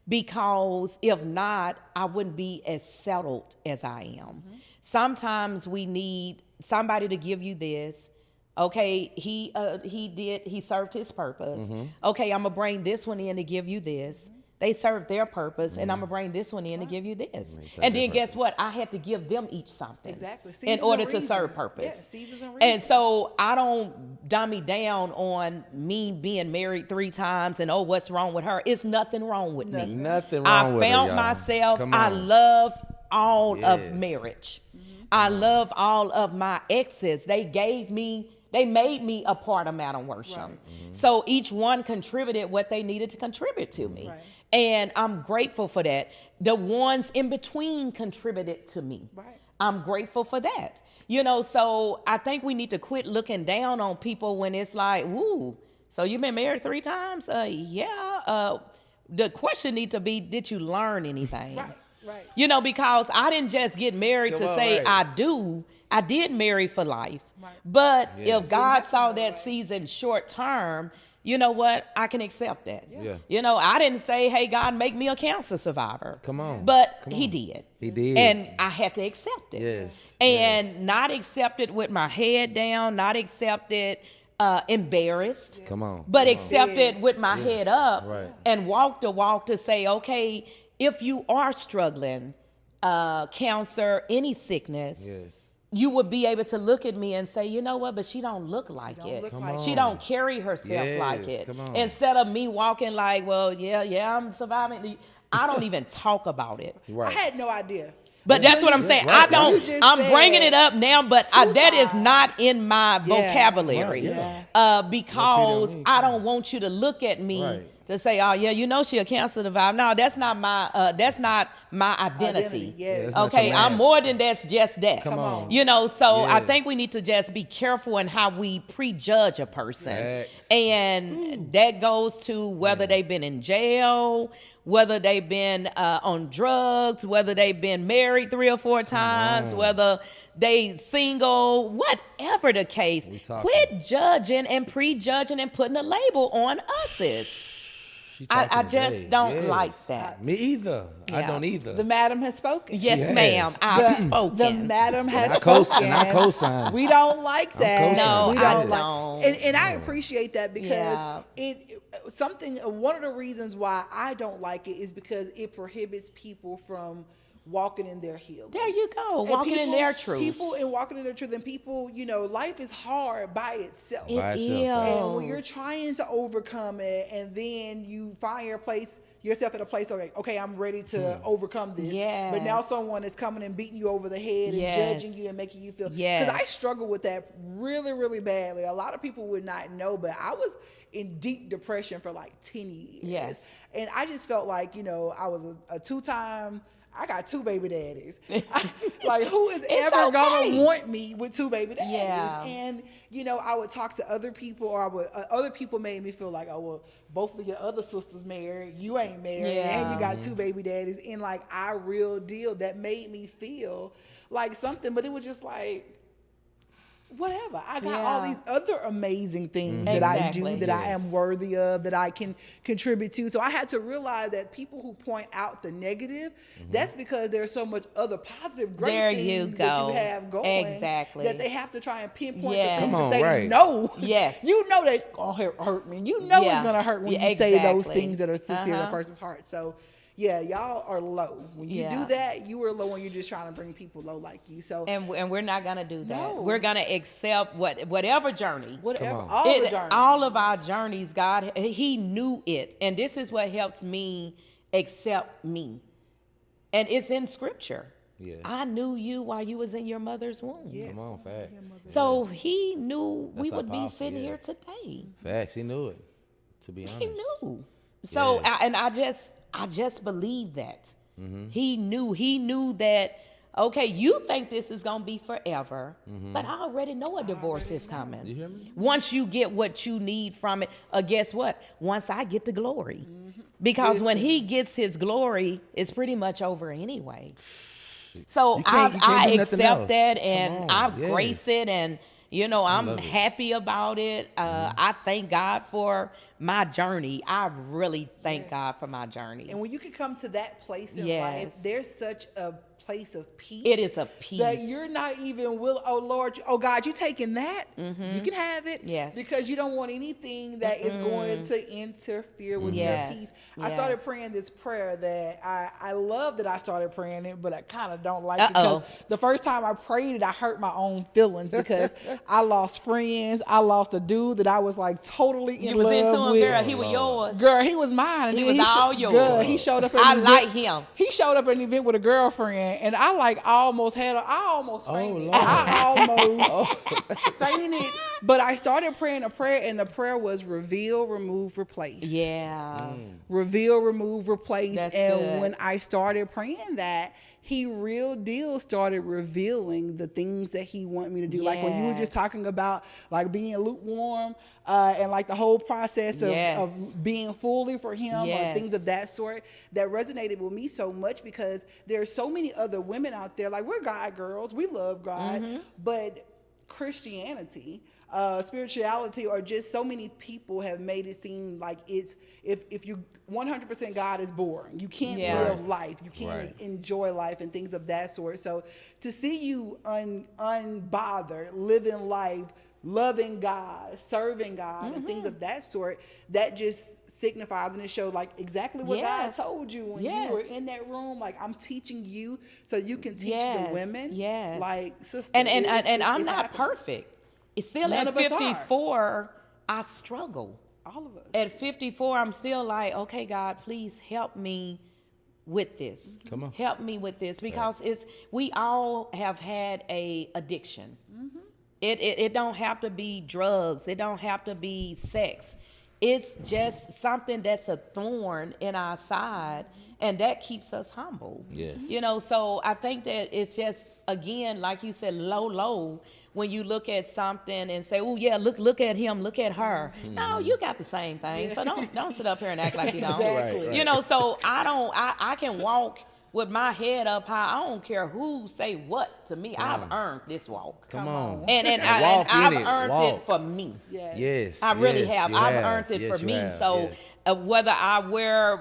[SPEAKER 3] Because if not, I wouldn't be as settled as I am. Sometimes we need somebody to give you this. Okay, he served his purpose. Okay, I'm gonna bring this one in to give you this. They served their purpose, and I'm gonna bring this one in to give you this. And then guess what? I had to give them each something.
[SPEAKER 2] Exactly.
[SPEAKER 3] In order to serve purpose.
[SPEAKER 2] Yes, seasons and reasons.
[SPEAKER 3] And so I don't dummy down on me being married 3 times and what's wrong with her? It's nothing wrong with me.
[SPEAKER 1] Nothing wrong with her,
[SPEAKER 3] I found
[SPEAKER 1] y'all.
[SPEAKER 3] myself.
[SPEAKER 1] Come
[SPEAKER 3] I
[SPEAKER 1] on.
[SPEAKER 3] love all of marriage. I love all of my exes. They made me a part of Madam Worsham. So each one contributed what they needed to contribute to me. And I'm grateful for that. The ones in between contributed to me. I'm grateful for that. So I think we need to quit looking down on people when it's like, ooh, so you've been married 3 times? The question needs to be, did you learn anything? Right. Because I didn't just get married to say I do. I did marry for life. But if God saw that season short term, you know what? I can accept that.
[SPEAKER 1] Yeah.
[SPEAKER 3] You know, I didn't say, hey, God, make me a cancer survivor.
[SPEAKER 1] Come on.
[SPEAKER 3] But
[SPEAKER 1] Come
[SPEAKER 3] he
[SPEAKER 1] on.
[SPEAKER 3] did.
[SPEAKER 1] He did.
[SPEAKER 3] And I had to accept it.
[SPEAKER 1] Yes.
[SPEAKER 3] And not accept it with my head down, not accept it embarrassed.
[SPEAKER 1] Come on.
[SPEAKER 3] But
[SPEAKER 1] Come
[SPEAKER 3] accept it with my head up
[SPEAKER 1] Right.
[SPEAKER 3] and walk the walk to say, okay, if you are struggling, cancer, any sickness,
[SPEAKER 1] Yes.
[SPEAKER 3] you would be able to look at me and say, you know what, but she don't look like it. She don't carry herself like it.
[SPEAKER 1] Come on.
[SPEAKER 3] Instead of me walking like, well, yeah, I'm surviving. I don't even talk about it.
[SPEAKER 2] I had no idea.
[SPEAKER 3] But that's what I'm saying.
[SPEAKER 1] right.
[SPEAKER 3] I don't.
[SPEAKER 2] You just
[SPEAKER 3] I'm
[SPEAKER 2] said
[SPEAKER 3] bringing it up now, but that is
[SPEAKER 2] times.
[SPEAKER 3] not in my vocabulary.
[SPEAKER 1] Right,
[SPEAKER 3] Because
[SPEAKER 1] me.
[SPEAKER 3] I don't want you to look at me
[SPEAKER 1] Right.
[SPEAKER 3] to say, "Oh yeah, you know she a cancer survivor." No, that's not my. That's not my identity.
[SPEAKER 2] Yes.
[SPEAKER 1] That's not
[SPEAKER 3] Okay,
[SPEAKER 1] your
[SPEAKER 3] I'm
[SPEAKER 1] mask.
[SPEAKER 3] more than that's just that.
[SPEAKER 1] Come on.
[SPEAKER 3] You know, so I
[SPEAKER 1] Yes.
[SPEAKER 3] think we need to just be careful in how we prejudge a person,
[SPEAKER 1] Facts.
[SPEAKER 3] and that goes to whether they've been in jail, whether they've been on drugs, whether they've been married 3 or 4 times, whether they single, whatever the case.
[SPEAKER 1] talking.
[SPEAKER 3] Quit judging and prejudging and putting a label on us.
[SPEAKER 1] She
[SPEAKER 3] I
[SPEAKER 1] talking
[SPEAKER 3] just
[SPEAKER 1] today.
[SPEAKER 3] don't
[SPEAKER 1] Yes.
[SPEAKER 3] like that.
[SPEAKER 1] Me either. I
[SPEAKER 3] Yeah.
[SPEAKER 1] don't either.
[SPEAKER 2] The madam has spoken.
[SPEAKER 3] Yes,
[SPEAKER 1] Yes.
[SPEAKER 3] ma'am. I've spoken.
[SPEAKER 2] The madam has
[SPEAKER 1] I
[SPEAKER 2] spoken.
[SPEAKER 1] co-sign.
[SPEAKER 2] We don't like that.
[SPEAKER 1] co-signing.
[SPEAKER 3] No,
[SPEAKER 2] we
[SPEAKER 3] I
[SPEAKER 2] don't.
[SPEAKER 3] don't.
[SPEAKER 2] And I appreciate that because
[SPEAKER 3] Yeah.
[SPEAKER 2] one of the reasons why I don't like it is because it prohibits people from walking in their healing.
[SPEAKER 3] There you go.
[SPEAKER 2] And
[SPEAKER 3] Walking in
[SPEAKER 2] people-
[SPEAKER 3] their truth.
[SPEAKER 2] People and walking in their truth. And people, life is hard by itself.
[SPEAKER 3] It
[SPEAKER 1] By itself.
[SPEAKER 3] is.
[SPEAKER 2] And when you're trying to overcome it, and then you find yourself in a place, okay, I'm ready to overcome this.
[SPEAKER 3] Yes.
[SPEAKER 2] But now someone is coming and beating you over the head and
[SPEAKER 3] Yes.
[SPEAKER 2] judging you and making you feel.
[SPEAKER 3] Yes.
[SPEAKER 2] Because I struggle with that really, really badly. A lot of people would not know, but I was in deep depression for like 10 years.
[SPEAKER 3] Yes.
[SPEAKER 2] And I just felt like, I was a 2-time. I got 2 baby daddies. Like, who is
[SPEAKER 3] It's
[SPEAKER 2] ever
[SPEAKER 3] okay.
[SPEAKER 2] gonna want me with 2 baby daddies?
[SPEAKER 3] Yeah.
[SPEAKER 2] And I would talk to other people, or other people made me feel like, oh well, both of your other sisters married, you ain't married, and you got 2 baby daddies. And like, real deal, that made me feel like something. But it was just like, whatever. I got all these other amazing things that I do,
[SPEAKER 3] Exactly.
[SPEAKER 2] that I am worthy of, that I can contribute to. So I had to realize that people who point out the negative, that's because there's so much other positive, great
[SPEAKER 3] There
[SPEAKER 2] things
[SPEAKER 3] you
[SPEAKER 2] that
[SPEAKER 3] go.
[SPEAKER 2] you have going.
[SPEAKER 3] Exactly.
[SPEAKER 2] That they have to try and pinpoint
[SPEAKER 3] Yes.
[SPEAKER 2] the things
[SPEAKER 1] Come on,
[SPEAKER 2] that they
[SPEAKER 1] right.
[SPEAKER 2] know.
[SPEAKER 3] Yes.
[SPEAKER 2] You know they gonna hurt me. You know
[SPEAKER 3] Yeah.
[SPEAKER 2] it's gonna hurt when
[SPEAKER 3] Yeah,
[SPEAKER 2] you say those
[SPEAKER 3] exactly.
[SPEAKER 2] things that are sincere in a
[SPEAKER 3] Uh-huh.
[SPEAKER 2] person's heart. So yeah, y'all are low. When you
[SPEAKER 3] Yeah.
[SPEAKER 2] do that, you are low when you're just trying to bring people low like you. So
[SPEAKER 3] And we're not gonna do that.
[SPEAKER 2] No.
[SPEAKER 3] We're gonna accept whatever journey.
[SPEAKER 2] whatever,
[SPEAKER 1] Come on.
[SPEAKER 2] all the journeys.
[SPEAKER 3] Of our journeys, God, He knew it, and this is what helps me accept me. And it's in Scripture.
[SPEAKER 1] Yeah.
[SPEAKER 3] I knew you while you was in your mother's womb.
[SPEAKER 2] Yeah.
[SPEAKER 1] Come on, facts.
[SPEAKER 3] So He knew we
[SPEAKER 1] how
[SPEAKER 3] would be
[SPEAKER 1] powerful
[SPEAKER 3] sitting
[SPEAKER 1] he
[SPEAKER 3] here
[SPEAKER 1] is.
[SPEAKER 3] today.
[SPEAKER 1] Facts. He knew it. To be honest.
[SPEAKER 3] He knew. So
[SPEAKER 1] Yes.
[SPEAKER 3] I just believe that.
[SPEAKER 1] Mm-hmm.
[SPEAKER 3] He knew that, okay, you think this is going to be forever, but I already know a divorce is coming.
[SPEAKER 1] You hear me?
[SPEAKER 3] Once you get what you need from it, guess what? Once I get the glory. Because when he gets his glory, it's pretty much over anyway. So
[SPEAKER 1] You can't
[SPEAKER 3] I
[SPEAKER 1] do nothing
[SPEAKER 3] accept
[SPEAKER 1] else.
[SPEAKER 3] that,
[SPEAKER 1] Come
[SPEAKER 3] and
[SPEAKER 1] on,
[SPEAKER 3] I
[SPEAKER 1] yes.
[SPEAKER 3] grace it, and I'm
[SPEAKER 1] love it.
[SPEAKER 3] happy about it. I thank God for my journey. I really thank God for my journey.
[SPEAKER 2] And when you can come to that place in
[SPEAKER 3] Yes.
[SPEAKER 2] life, there's such a place of peace.
[SPEAKER 3] It is a peace.
[SPEAKER 2] That you're not even oh Lord, oh God, you taking that? You can have it.
[SPEAKER 3] Yes.
[SPEAKER 2] Because you don't want anything that is going to interfere with
[SPEAKER 3] Yes.
[SPEAKER 2] your peace. I started
[SPEAKER 3] Yes.
[SPEAKER 2] praying this prayer that I love that I started praying it, but I kind of don't like
[SPEAKER 3] Uh-oh.
[SPEAKER 2] it because the first time I prayed it, I hurt my own feelings because I lost friends. I lost a dude that I was like totally in
[SPEAKER 3] You was
[SPEAKER 2] love
[SPEAKER 3] into him,
[SPEAKER 2] with.
[SPEAKER 3] girl. He was yours.
[SPEAKER 2] Girl, he was mine. And
[SPEAKER 3] He
[SPEAKER 2] then
[SPEAKER 3] was all yours.
[SPEAKER 2] Girl, he showed up at
[SPEAKER 3] I
[SPEAKER 2] an
[SPEAKER 3] like
[SPEAKER 2] event-
[SPEAKER 3] him.
[SPEAKER 2] He showed up at an event with a girlfriend, and I almost fainted.
[SPEAKER 1] Lord.
[SPEAKER 2] I almost fainted. But I started praying a prayer, and the prayer was reveal, remove, replace.
[SPEAKER 3] Yeah.
[SPEAKER 2] Reveal, remove, replace.
[SPEAKER 3] That's
[SPEAKER 2] and
[SPEAKER 3] good.
[SPEAKER 2] when I started praying that, he real deal started revealing the things that he wanted me to do. Like when you were just
[SPEAKER 3] Yes.
[SPEAKER 2] talking about like being lukewarm and like the whole process of,
[SPEAKER 3] Yes.
[SPEAKER 2] of being fully for him
[SPEAKER 3] Yes.
[SPEAKER 2] or things of that sort, that resonated with me so much because there's so many other women out there. Like we're God girls, we love God, but Christianity, spirituality, or just so many people have made it seem like it's if you 100% God is boring. You can't live life. You can't enjoy life and things of that sort. So to see you unbothered, living life, loving God, serving God, and things of that sort, that just signifies, and it showed like exactly what God told you when you were in that room. Like, I'm teaching you so you can teach the women. Yes. Like, sister,
[SPEAKER 3] and I'm not perfect. It's still
[SPEAKER 2] None
[SPEAKER 3] at
[SPEAKER 2] of us
[SPEAKER 3] 54, I struggle.
[SPEAKER 2] All of us.
[SPEAKER 3] At 54, I'm still like, okay, God, please help me with this.
[SPEAKER 1] Come on.
[SPEAKER 3] Help me with this, because we all have had a addiction. It don't have to be drugs. It don't have to be sex. It's just something that's a thorn in our side, and that keeps us humble.
[SPEAKER 1] Yes.
[SPEAKER 3] You know, so I think that it's just, again, like you said, low, when you look at something and say, oh yeah, look at him, look at her. No, you got the same thing. So don't sit up here and act like you don't.
[SPEAKER 2] Exactly.
[SPEAKER 3] You know, so I can walk with my head up high. I don't care who say what to me. I've earned this walk.
[SPEAKER 1] Come on.
[SPEAKER 3] And I've earned it for me.
[SPEAKER 1] Yes.
[SPEAKER 3] I really have. I've earned it for me. So whether I wear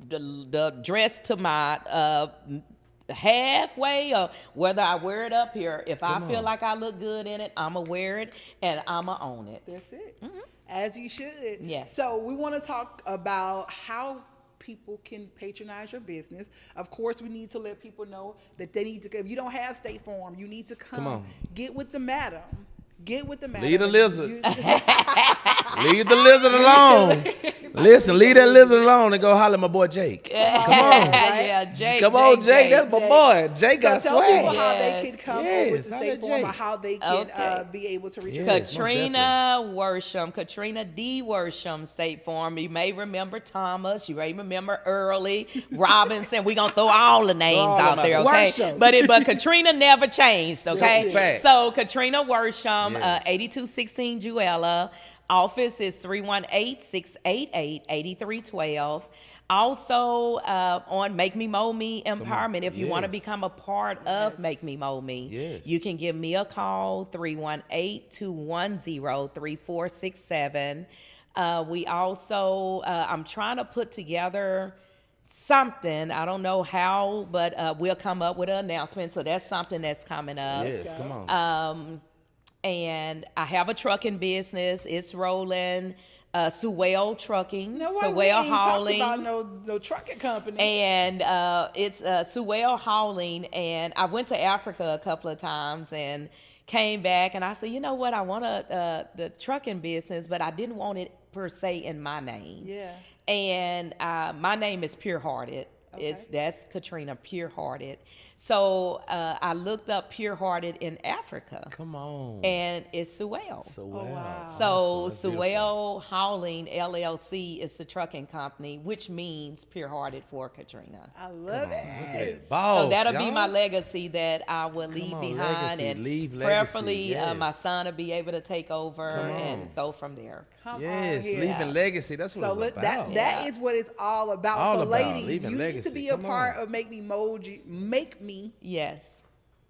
[SPEAKER 3] the dress to my halfway, or whether I wear it up here, if I feel like I look good in it, I'ma wear it and I'ma own it.
[SPEAKER 2] That's it. As you should.
[SPEAKER 3] Yes.
[SPEAKER 2] So we want to talk about how people can patronize your business. Of course, we need to let people know that they need to, if you don't have State Farm, you need to come get with the madam. Get with the madam.
[SPEAKER 1] Leave the lizard. Leave the lizard alone. Listen, leave that lizard alone and go holler at my boy Jake. Come on.
[SPEAKER 3] Yeah, Jake.
[SPEAKER 1] Come on, Jake. That's my boy. Jake got
[SPEAKER 2] So tell people
[SPEAKER 1] swag.
[SPEAKER 2] how they can come over to State
[SPEAKER 1] holla at
[SPEAKER 2] Farm, or
[SPEAKER 1] Jake.
[SPEAKER 2] how they can be able to reach you.
[SPEAKER 3] Katrina Worsham, Katrina D Worsham, State Farm. You may remember Thomas. You may remember Early, Robinson. We're going to throw all the names out there, okay?
[SPEAKER 2] Worsham.
[SPEAKER 3] But Katrina never changed, okay?
[SPEAKER 1] Facts.
[SPEAKER 3] So Katrina Worsham, 8216 Juella. Office is 318-688-8312. Also on Make Me Mold Me Empowerment. If you want to become a part of Make Me Mold Me, you can give me a call, 318-210-3467. We also, I'm trying to put together something. I don't know how, but we'll come up with an announcement. So that's something that's coming up.
[SPEAKER 1] Yes, come on.
[SPEAKER 3] And I have a trucking business. It's rolling. Sewell Trucking,
[SPEAKER 2] No,
[SPEAKER 3] Sewell Hauling.
[SPEAKER 2] Talked about no trucking company.
[SPEAKER 3] And it's Sewell Hauling. And I went to Africa a couple of times and came back. And I said, you know what? I want the trucking business, but I didn't want it per se in my name.
[SPEAKER 2] Yeah.
[SPEAKER 3] And my name is Pure Hearted.
[SPEAKER 2] Okay.
[SPEAKER 3] That's Katrina Pure Hearted. So I looked up Pure Hearted in Africa.
[SPEAKER 1] Come on.
[SPEAKER 3] And it's Sewell.
[SPEAKER 2] wow.
[SPEAKER 3] So Sewell Hauling LLC is the trucking company, which means Pure Hearted for Katrina.
[SPEAKER 2] I love it.
[SPEAKER 1] Boss,
[SPEAKER 3] So that'll be
[SPEAKER 1] y'all.
[SPEAKER 3] my legacy that I will leave
[SPEAKER 1] on,
[SPEAKER 3] behind,
[SPEAKER 1] legacy.
[SPEAKER 3] and
[SPEAKER 1] Leave
[SPEAKER 3] prayerfully
[SPEAKER 1] legacy,
[SPEAKER 3] my
[SPEAKER 1] yes.
[SPEAKER 3] son will be able to take over and go from there.
[SPEAKER 2] Come
[SPEAKER 1] Yes,
[SPEAKER 2] on here.
[SPEAKER 1] leaving legacy. That's what
[SPEAKER 2] So
[SPEAKER 1] it's about.
[SPEAKER 2] that is what it's all about.
[SPEAKER 1] All
[SPEAKER 2] so
[SPEAKER 1] about
[SPEAKER 2] ladies,
[SPEAKER 1] leaving
[SPEAKER 2] you need
[SPEAKER 1] legacy.
[SPEAKER 2] to be
[SPEAKER 1] Come
[SPEAKER 2] a part
[SPEAKER 1] on.
[SPEAKER 2] of Make Me Mold You. Make me
[SPEAKER 3] Yes.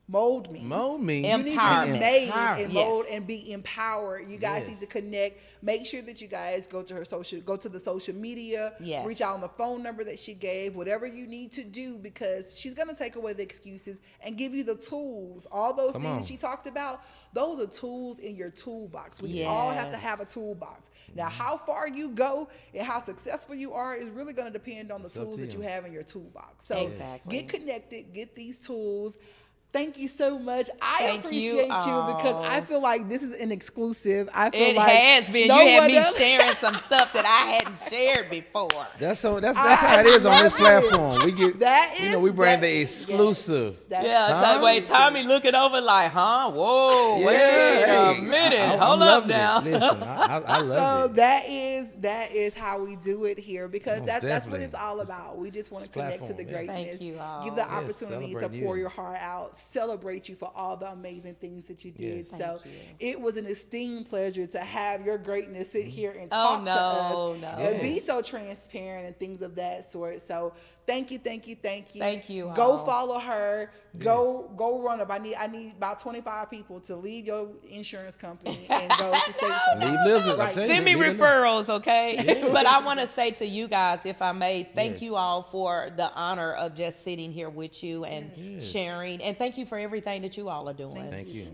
[SPEAKER 2] mold me.
[SPEAKER 1] Mold me.
[SPEAKER 2] You need to be
[SPEAKER 3] Empowerment.
[SPEAKER 2] made
[SPEAKER 1] Empower-
[SPEAKER 2] and
[SPEAKER 3] Yes.
[SPEAKER 2] mold and be empowered. You guys
[SPEAKER 1] Yes.
[SPEAKER 2] need to connect. Make sure that you guys go to the social media.
[SPEAKER 3] Yes.
[SPEAKER 2] Reach out on the phone number that she gave. Whatever you need to do, because she's gonna take away the excuses and give you the tools. All those
[SPEAKER 1] Come
[SPEAKER 2] things
[SPEAKER 1] on.
[SPEAKER 2] that she talked about, those are tools in your toolbox. We all have to
[SPEAKER 3] Yes.
[SPEAKER 2] have a toolbox. Now, how far you go and how successful you are is really going to depend on the
[SPEAKER 1] It's up
[SPEAKER 2] tools
[SPEAKER 1] to
[SPEAKER 2] that you
[SPEAKER 1] you.
[SPEAKER 2] have in your toolbox. So
[SPEAKER 3] Exactly.
[SPEAKER 2] get connected, get these tools. Thank you so much. I
[SPEAKER 3] Thank
[SPEAKER 2] appreciate
[SPEAKER 3] you
[SPEAKER 2] you because I
[SPEAKER 3] all.
[SPEAKER 2] feel like this is an exclusive. I feel
[SPEAKER 3] It
[SPEAKER 2] like
[SPEAKER 3] has been.
[SPEAKER 2] no
[SPEAKER 3] You had
[SPEAKER 2] one
[SPEAKER 3] me
[SPEAKER 2] else-
[SPEAKER 3] sharing some stuff that I hadn't shared before.
[SPEAKER 1] That's how it is on this
[SPEAKER 2] love it.
[SPEAKER 1] platform. We get
[SPEAKER 2] That
[SPEAKER 1] we
[SPEAKER 2] is-
[SPEAKER 1] bring
[SPEAKER 2] that-
[SPEAKER 1] the exclusive.
[SPEAKER 2] That's-
[SPEAKER 3] Yeah, wait, Tommy looking over like, huh? Whoa, wait a minute. Hold up
[SPEAKER 1] loving
[SPEAKER 3] now.
[SPEAKER 1] It. Listen, I
[SPEAKER 2] So
[SPEAKER 1] love it.
[SPEAKER 2] that is how we do it here, because
[SPEAKER 1] Most
[SPEAKER 2] that's what
[SPEAKER 1] definitely.
[SPEAKER 2] it's all about. We just want to
[SPEAKER 1] It's
[SPEAKER 2] connect to the
[SPEAKER 1] platform, yeah.
[SPEAKER 2] greatness.
[SPEAKER 3] Thank you all.
[SPEAKER 2] Give the
[SPEAKER 3] Yes,
[SPEAKER 2] opportunity to
[SPEAKER 1] celebrate
[SPEAKER 2] pour
[SPEAKER 1] you.
[SPEAKER 2] your heart out, celebrate you for all the amazing things that you did.
[SPEAKER 1] Yes.
[SPEAKER 2] So
[SPEAKER 3] Thank you.
[SPEAKER 2] it was an esteemed pleasure to have your greatness sit here and
[SPEAKER 3] Oh,
[SPEAKER 2] talk
[SPEAKER 3] no,
[SPEAKER 2] to us
[SPEAKER 3] no.
[SPEAKER 2] and be
[SPEAKER 1] Yes.
[SPEAKER 2] so transparent and things of that sort. So thank you.
[SPEAKER 3] Thank you
[SPEAKER 2] Go
[SPEAKER 3] all.
[SPEAKER 2] follow her. Go run up. I need about 25 people to leave your insurance company and go to State Farm.
[SPEAKER 1] Leave Lizard.
[SPEAKER 2] Right.
[SPEAKER 1] Tell you,
[SPEAKER 3] Send me
[SPEAKER 1] leave it
[SPEAKER 3] referrals, okay? But I want to say to you guys, if I may, thank
[SPEAKER 1] Yes.
[SPEAKER 3] you all for the honor of just sitting here with you and
[SPEAKER 1] Yes.
[SPEAKER 3] sharing. And thank you for everything that you all are doing.
[SPEAKER 1] Thank you.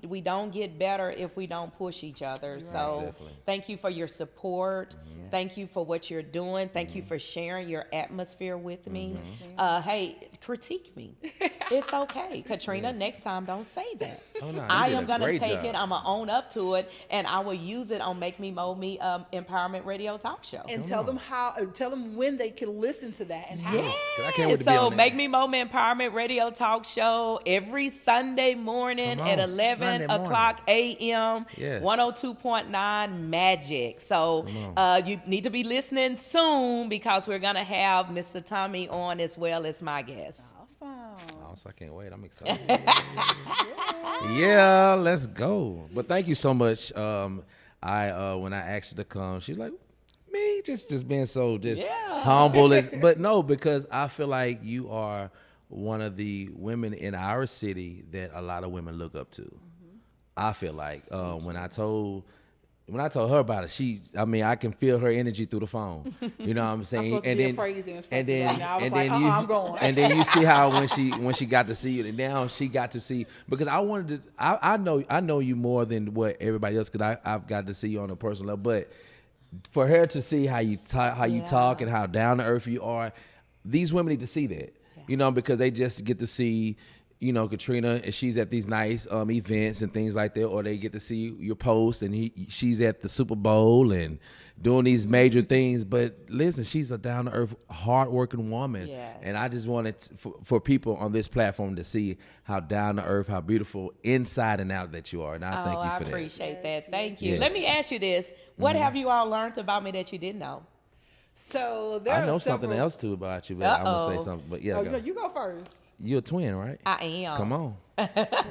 [SPEAKER 3] We don't get better if we don't push each other. So
[SPEAKER 1] Definitely.
[SPEAKER 3] thank you for your support. Thank you for what you're doing. Thank you for sharing your atmosphere with me. Hey, critique me. It's okay. Katrina, next time don't say that.
[SPEAKER 1] Oh, no, you
[SPEAKER 3] I
[SPEAKER 1] did
[SPEAKER 3] am
[SPEAKER 1] a
[SPEAKER 3] going to
[SPEAKER 1] great
[SPEAKER 3] take
[SPEAKER 1] job.
[SPEAKER 3] it. I'm going to own up to it, and I will use it on Make Me Mold Me Empowerment Radio Talk Show.
[SPEAKER 2] And tell them when they can listen to that and how.
[SPEAKER 3] Yes.
[SPEAKER 1] 'Cause I can't wait to be
[SPEAKER 3] So
[SPEAKER 1] on that.
[SPEAKER 3] Make Me Mold Me Empowerment Radio Talk Show every Sunday morning
[SPEAKER 1] Come
[SPEAKER 3] at
[SPEAKER 1] on,
[SPEAKER 3] 11
[SPEAKER 1] Sunday morning.
[SPEAKER 3] o'clock a.m.
[SPEAKER 1] Yes.
[SPEAKER 3] 102.9 Magic. So you need to be listening soon because we're going to have Mr. Tommy on as well as my guest.
[SPEAKER 1] I can't wait. I'm excited. Yeah, let's go. But thank you so much. When I asked her to come, she's like, me, just being so humble. But no, because I feel like you are one of the women in our city that a lot of women look up to. I feel like when I told her about it, I can feel her energy through the phone. You know what I'm saying? I'm going. And then you see how when she got to see you, and now she got to see, because I know you more than what everybody else, because I've got to see you on a personal level. But for her to see how you talk and how down to earth you are, these women need to see that. You know, because they just get to see, you know, Katrina, and she's at these nice events and things like that, or they get to see your post and she's at the Super Bowl and doing these major things. But listen, she's a down to earth, hardworking woman, and I just wanted for people on this platform to see how down to earth, how beautiful inside and out that you are. And I thank you for that.
[SPEAKER 3] I appreciate that. Thank you.
[SPEAKER 1] Yes.
[SPEAKER 3] Let me ask you this: what have you all learned about me that you didn't know?
[SPEAKER 2] So there
[SPEAKER 1] I know
[SPEAKER 2] are
[SPEAKER 1] something
[SPEAKER 2] several-
[SPEAKER 1] else too about you, but I'm gonna say something. But yeah,
[SPEAKER 2] Oh,
[SPEAKER 1] go.
[SPEAKER 2] no, you go first.
[SPEAKER 1] You're a twin, right?
[SPEAKER 3] I am.
[SPEAKER 1] Come on.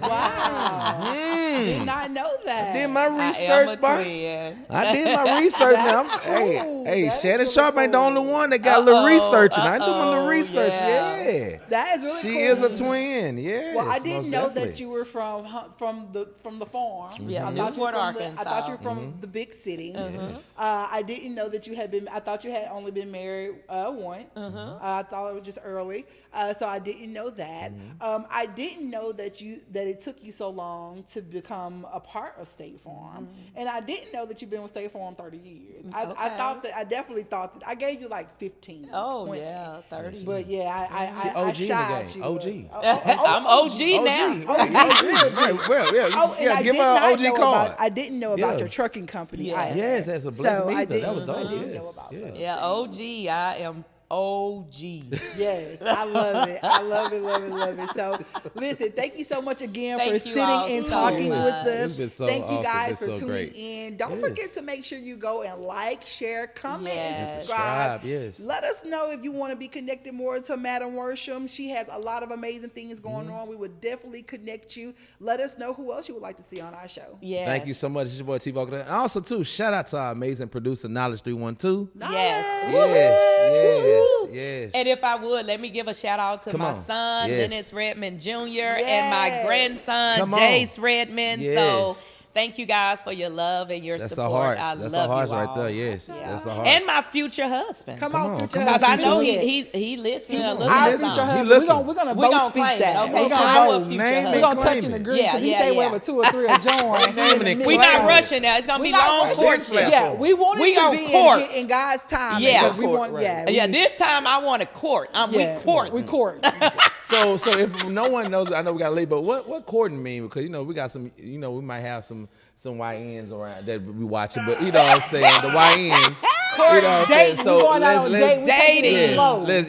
[SPEAKER 2] Wow. Did not know that.
[SPEAKER 1] Did my
[SPEAKER 3] I am a
[SPEAKER 1] research, boy.
[SPEAKER 3] twin.
[SPEAKER 1] I did my research now.
[SPEAKER 2] That's
[SPEAKER 1] Hey,
[SPEAKER 2] cool.
[SPEAKER 1] hey,
[SPEAKER 2] That is
[SPEAKER 1] Shannon
[SPEAKER 2] really
[SPEAKER 1] Sharp ain't the
[SPEAKER 2] cool.
[SPEAKER 1] only one that got a little researching. I do my little
[SPEAKER 3] Uh-oh,
[SPEAKER 1] research.
[SPEAKER 3] yeah.
[SPEAKER 1] Yeah.
[SPEAKER 2] That is really
[SPEAKER 1] She
[SPEAKER 2] cool.
[SPEAKER 1] is a twin. Yes.
[SPEAKER 2] Well, I didn't
[SPEAKER 1] most
[SPEAKER 2] know
[SPEAKER 1] definitely.
[SPEAKER 2] that you were from the farm.
[SPEAKER 3] Yeah,
[SPEAKER 2] I thought you were
[SPEAKER 3] Newport,
[SPEAKER 2] from
[SPEAKER 3] Arkansas.
[SPEAKER 2] I thought you were from the big city. I didn't know that you had been. I thought you had only been married once. I thought it was just early, so I didn't know that. I didn't know that it took you so long to become a part of State Farm, and I didn't know that you've been with State Farm 30 years. I definitely thought that I gave you like 15.
[SPEAKER 3] Oh
[SPEAKER 2] 20.
[SPEAKER 3] yeah, 30.
[SPEAKER 2] But yeah, I
[SPEAKER 1] OG in the
[SPEAKER 2] shied
[SPEAKER 1] game.
[SPEAKER 2] you.
[SPEAKER 1] OG.
[SPEAKER 3] I'm OG now.
[SPEAKER 1] Well, yeah,
[SPEAKER 2] Oh, and I
[SPEAKER 1] give
[SPEAKER 2] did
[SPEAKER 1] her
[SPEAKER 2] not
[SPEAKER 1] an OG
[SPEAKER 2] know
[SPEAKER 1] card.
[SPEAKER 2] I didn't know about
[SPEAKER 1] Yeah.
[SPEAKER 2] your trucking company.
[SPEAKER 3] Yeah.
[SPEAKER 2] either.
[SPEAKER 1] Yes, that's a blessing.
[SPEAKER 2] So
[SPEAKER 1] me
[SPEAKER 2] I
[SPEAKER 1] either. That was
[SPEAKER 2] didn't-
[SPEAKER 1] dope.
[SPEAKER 2] I didn't
[SPEAKER 1] Yes.
[SPEAKER 2] know about
[SPEAKER 1] Yes.
[SPEAKER 3] Yeah, OG. I am OG.
[SPEAKER 2] Yes, I love it. I love it. So, listen, thank you so much again
[SPEAKER 3] Thank
[SPEAKER 2] for
[SPEAKER 3] you
[SPEAKER 2] sitting
[SPEAKER 3] all
[SPEAKER 2] and
[SPEAKER 3] so
[SPEAKER 2] talking
[SPEAKER 3] much.
[SPEAKER 2] with us.
[SPEAKER 1] It's been so
[SPEAKER 2] thank you
[SPEAKER 1] awesome.
[SPEAKER 2] guys
[SPEAKER 1] It's
[SPEAKER 2] for
[SPEAKER 1] so
[SPEAKER 2] tuning
[SPEAKER 1] great.
[SPEAKER 2] in. Don't
[SPEAKER 1] Yes.
[SPEAKER 2] forget to make sure you go and like, share, comment, and
[SPEAKER 3] Yes.
[SPEAKER 2] subscribe.
[SPEAKER 1] Yes.
[SPEAKER 2] Let us know if you want to be connected more to Madam Worsham. She has a lot of amazing things going on. We would definitely connect you. Let us know who else you would like to see on our show.
[SPEAKER 3] Yes.
[SPEAKER 1] Thank you so much. It's your boy T Volker. And also, too, shout out to our amazing producer, Knowledge 312. Yes.
[SPEAKER 3] And if I would, let me give a shout out to
[SPEAKER 1] Come
[SPEAKER 3] my
[SPEAKER 1] on.
[SPEAKER 3] son,
[SPEAKER 1] Yes.
[SPEAKER 3] Dennis Redmond Jr., and my
[SPEAKER 2] Yes.
[SPEAKER 3] grandson,
[SPEAKER 1] Come on.
[SPEAKER 3] Jace Redmond.
[SPEAKER 1] Yes.
[SPEAKER 3] So thank you guys for your love and your
[SPEAKER 1] That's the
[SPEAKER 3] support.
[SPEAKER 1] hearts.
[SPEAKER 3] I
[SPEAKER 1] That's
[SPEAKER 3] love
[SPEAKER 1] the hearts
[SPEAKER 3] you all.
[SPEAKER 1] right there. Yes.
[SPEAKER 3] Yeah.
[SPEAKER 1] That's the hearts.
[SPEAKER 3] And my future husband.
[SPEAKER 2] Come
[SPEAKER 1] Come
[SPEAKER 2] on,
[SPEAKER 1] on,
[SPEAKER 2] future
[SPEAKER 1] come on.
[SPEAKER 3] Because I
[SPEAKER 2] husband.
[SPEAKER 3] know
[SPEAKER 2] Future
[SPEAKER 3] he listening a little
[SPEAKER 2] Our
[SPEAKER 3] bit.
[SPEAKER 2] future
[SPEAKER 1] He
[SPEAKER 2] husband.
[SPEAKER 1] looking.
[SPEAKER 2] We're gonna
[SPEAKER 3] We
[SPEAKER 2] both
[SPEAKER 3] gonna
[SPEAKER 2] speak
[SPEAKER 3] claim it,
[SPEAKER 2] that.
[SPEAKER 3] okay?
[SPEAKER 2] We're gonna
[SPEAKER 3] Our
[SPEAKER 2] both.
[SPEAKER 3] future
[SPEAKER 1] Name
[SPEAKER 2] We're
[SPEAKER 1] it.
[SPEAKER 2] gonna
[SPEAKER 1] Claim
[SPEAKER 2] touch and
[SPEAKER 1] it.
[SPEAKER 2] agree
[SPEAKER 3] Yeah,
[SPEAKER 2] because he
[SPEAKER 3] yeah,
[SPEAKER 2] say
[SPEAKER 3] yeah.
[SPEAKER 2] wherever 2 or 3 are joined.
[SPEAKER 1] Naming it.
[SPEAKER 3] We
[SPEAKER 1] Claim
[SPEAKER 3] not
[SPEAKER 1] it.
[SPEAKER 3] rushing now. It's gonna
[SPEAKER 2] We
[SPEAKER 3] be
[SPEAKER 2] not
[SPEAKER 3] long
[SPEAKER 2] rushing.
[SPEAKER 3] courtship.
[SPEAKER 2] Yeah, we want
[SPEAKER 3] We
[SPEAKER 2] it to
[SPEAKER 3] gonna
[SPEAKER 2] be
[SPEAKER 3] court.
[SPEAKER 2] in God's time.
[SPEAKER 3] Yeah.
[SPEAKER 2] because we
[SPEAKER 1] Court,
[SPEAKER 2] want.
[SPEAKER 1] right.
[SPEAKER 2] Yeah,
[SPEAKER 3] Yeah,
[SPEAKER 2] we-
[SPEAKER 3] this time I want to court. We courting.
[SPEAKER 2] We court.
[SPEAKER 1] So if no one knows, I know we got to leave, but what courting mean? Because, we got some, we might have some YNs around that we watching, but you know what I'm saying, the YNs. You know what I'm saying?
[SPEAKER 2] Dating. We going out on a date. We taking
[SPEAKER 3] dating.
[SPEAKER 2] it slow.
[SPEAKER 1] help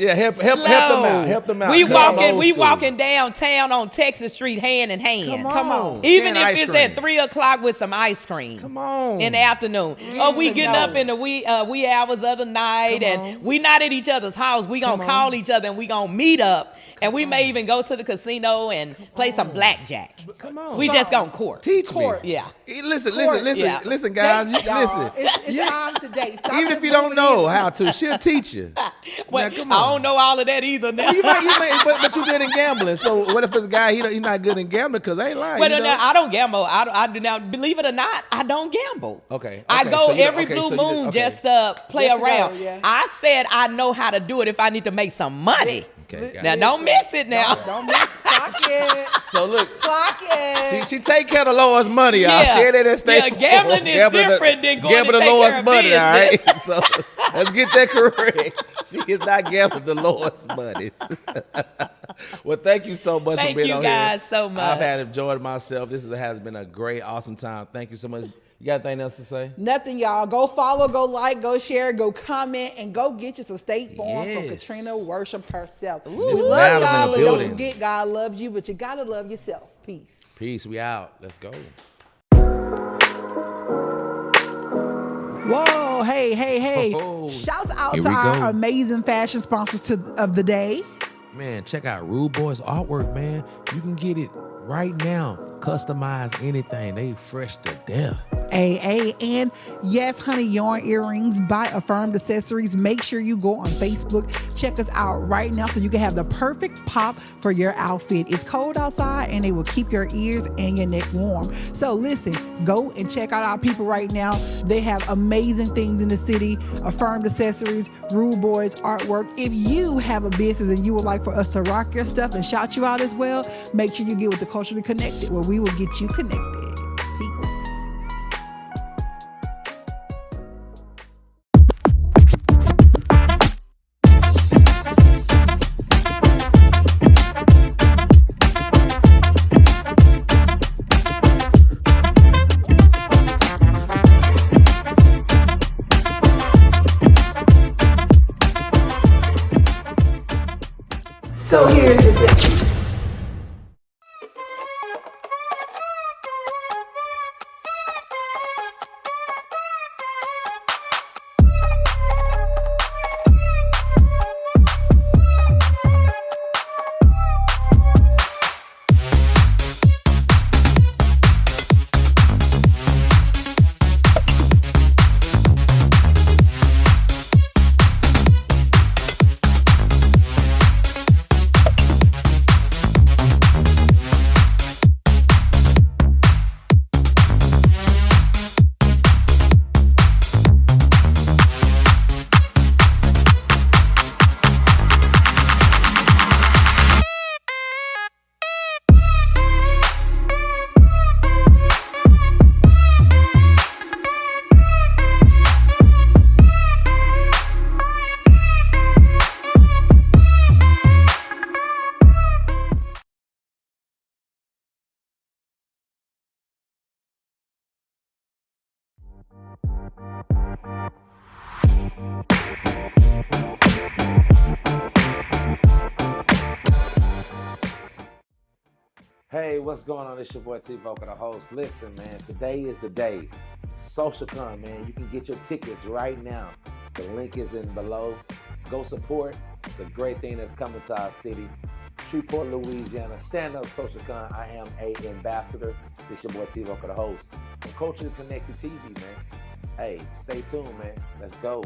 [SPEAKER 1] them out. Help them out.
[SPEAKER 3] We
[SPEAKER 1] 'Cause I'm old
[SPEAKER 3] we
[SPEAKER 1] school.
[SPEAKER 3] walking downtown on Texas Street hand in hand.
[SPEAKER 2] Come on.
[SPEAKER 3] Even
[SPEAKER 1] Sharing
[SPEAKER 3] if
[SPEAKER 1] ice
[SPEAKER 3] it's
[SPEAKER 1] cream.
[SPEAKER 3] at 3:00 with some ice cream.
[SPEAKER 1] Come on.
[SPEAKER 3] In the afternoon. Or we
[SPEAKER 2] to
[SPEAKER 3] getting
[SPEAKER 2] know.
[SPEAKER 3] up in the wee hours of the night,
[SPEAKER 1] Come
[SPEAKER 3] and
[SPEAKER 1] on.
[SPEAKER 3] we not at each other's house. We gonna
[SPEAKER 1] Come
[SPEAKER 3] call
[SPEAKER 1] on.
[SPEAKER 3] each other and we gonna meet up, and we may even go to the casino and play some blackjack.
[SPEAKER 1] Come on.
[SPEAKER 3] We just gonna court.
[SPEAKER 1] Teach
[SPEAKER 2] Court.
[SPEAKER 1] me.
[SPEAKER 3] Yeah.
[SPEAKER 1] Listen,
[SPEAKER 3] Yeah.
[SPEAKER 1] listen, guys.
[SPEAKER 2] Y'all,
[SPEAKER 1] Listen.
[SPEAKER 2] It's time to date. Stop
[SPEAKER 1] Even if you don't know how to? She'll teach you.
[SPEAKER 3] Well,
[SPEAKER 1] Now, come
[SPEAKER 3] I
[SPEAKER 1] on.
[SPEAKER 3] don't know all of that either. Now.
[SPEAKER 1] You might, but you good in gambling. So what if it's a guy he's not good in gambling? Because I ain't lying.
[SPEAKER 3] But
[SPEAKER 1] you know?
[SPEAKER 3] I don't gamble. I do now. Believe it or not, I don't gamble.
[SPEAKER 1] Okay.
[SPEAKER 3] I go
[SPEAKER 1] So you don't-
[SPEAKER 3] every
[SPEAKER 1] okay,
[SPEAKER 3] blue
[SPEAKER 1] so you
[SPEAKER 3] moon
[SPEAKER 1] just-
[SPEAKER 3] just to play
[SPEAKER 2] Just to go,
[SPEAKER 3] around.
[SPEAKER 2] yeah.
[SPEAKER 3] I said I know how to do it if I need to make some money.
[SPEAKER 1] Okay. got
[SPEAKER 3] Now
[SPEAKER 1] it.
[SPEAKER 3] don't miss it now.
[SPEAKER 2] Don't miss clock it.
[SPEAKER 1] So look,
[SPEAKER 2] Clock it.
[SPEAKER 1] she take care of Lois' money, y'all.
[SPEAKER 3] Yeah.
[SPEAKER 1] She ain't in that state.
[SPEAKER 3] Yeah, gambling is different than going to
[SPEAKER 1] gambling
[SPEAKER 3] take
[SPEAKER 1] Lois'
[SPEAKER 3] care of
[SPEAKER 1] money, all right?
[SPEAKER 3] business.
[SPEAKER 1] So let's get that correct. She is not gambling the Lois' money. Well, thank you so much for
[SPEAKER 3] Thank
[SPEAKER 1] being
[SPEAKER 3] you
[SPEAKER 1] on
[SPEAKER 3] guys
[SPEAKER 1] here.
[SPEAKER 3] so much.
[SPEAKER 1] I've had enjoyed myself. Has been a great, awesome time. Thank you so much. You got anything else to say?
[SPEAKER 2] Nothing, y'all. Go follow, go like, go share, go comment, and go get you some State Farm from
[SPEAKER 1] Yes.
[SPEAKER 2] Katrina Worsham herself.
[SPEAKER 1] Miss
[SPEAKER 2] We love
[SPEAKER 1] Madam in
[SPEAKER 2] y'all,
[SPEAKER 1] the
[SPEAKER 2] but
[SPEAKER 1] building.
[SPEAKER 2] don't forget God loves you, but you gotta love yourself. Peace.
[SPEAKER 1] Peace. We out. Let's go.
[SPEAKER 2] Whoa, hey.
[SPEAKER 1] Oh,
[SPEAKER 2] Shouts out
[SPEAKER 1] here
[SPEAKER 2] to
[SPEAKER 1] we
[SPEAKER 2] our
[SPEAKER 1] go.
[SPEAKER 2] amazing fashion sponsors of the day.
[SPEAKER 1] Man, check out Rude Boys artwork, man. You can get it right now. Customize anything. They fresh to death.
[SPEAKER 2] And yes, honey, yarn earrings by Affirmed Accessories. Make sure you go on Facebook. Check us out right now so you can have the perfect pop for your outfit. It's cold outside and they will keep your ears and your neck warm. So listen, go and check out our people right now. They have amazing things in the city. Affirmed Accessories, Rude Boys artwork. If you have a business and you would like for us to rock your stuff and shout you out as well, make sure you get with the Culturally Connected, where we will get you connected. Peace. So here's the thing.
[SPEAKER 1] Hey, what's going on? It's your boy T-Vocal, the host. Listen, man, today is the day. SocialCon, man. You can get your tickets right now. The link is in below. Go support. It's a great thing that's coming to our city. Shreveport, Louisiana. Stand up SocialCon. I am a ambassador. This your boy T-Vocal, the host. From Culturally Connected TV, man. Hey, stay tuned, man. Let's go.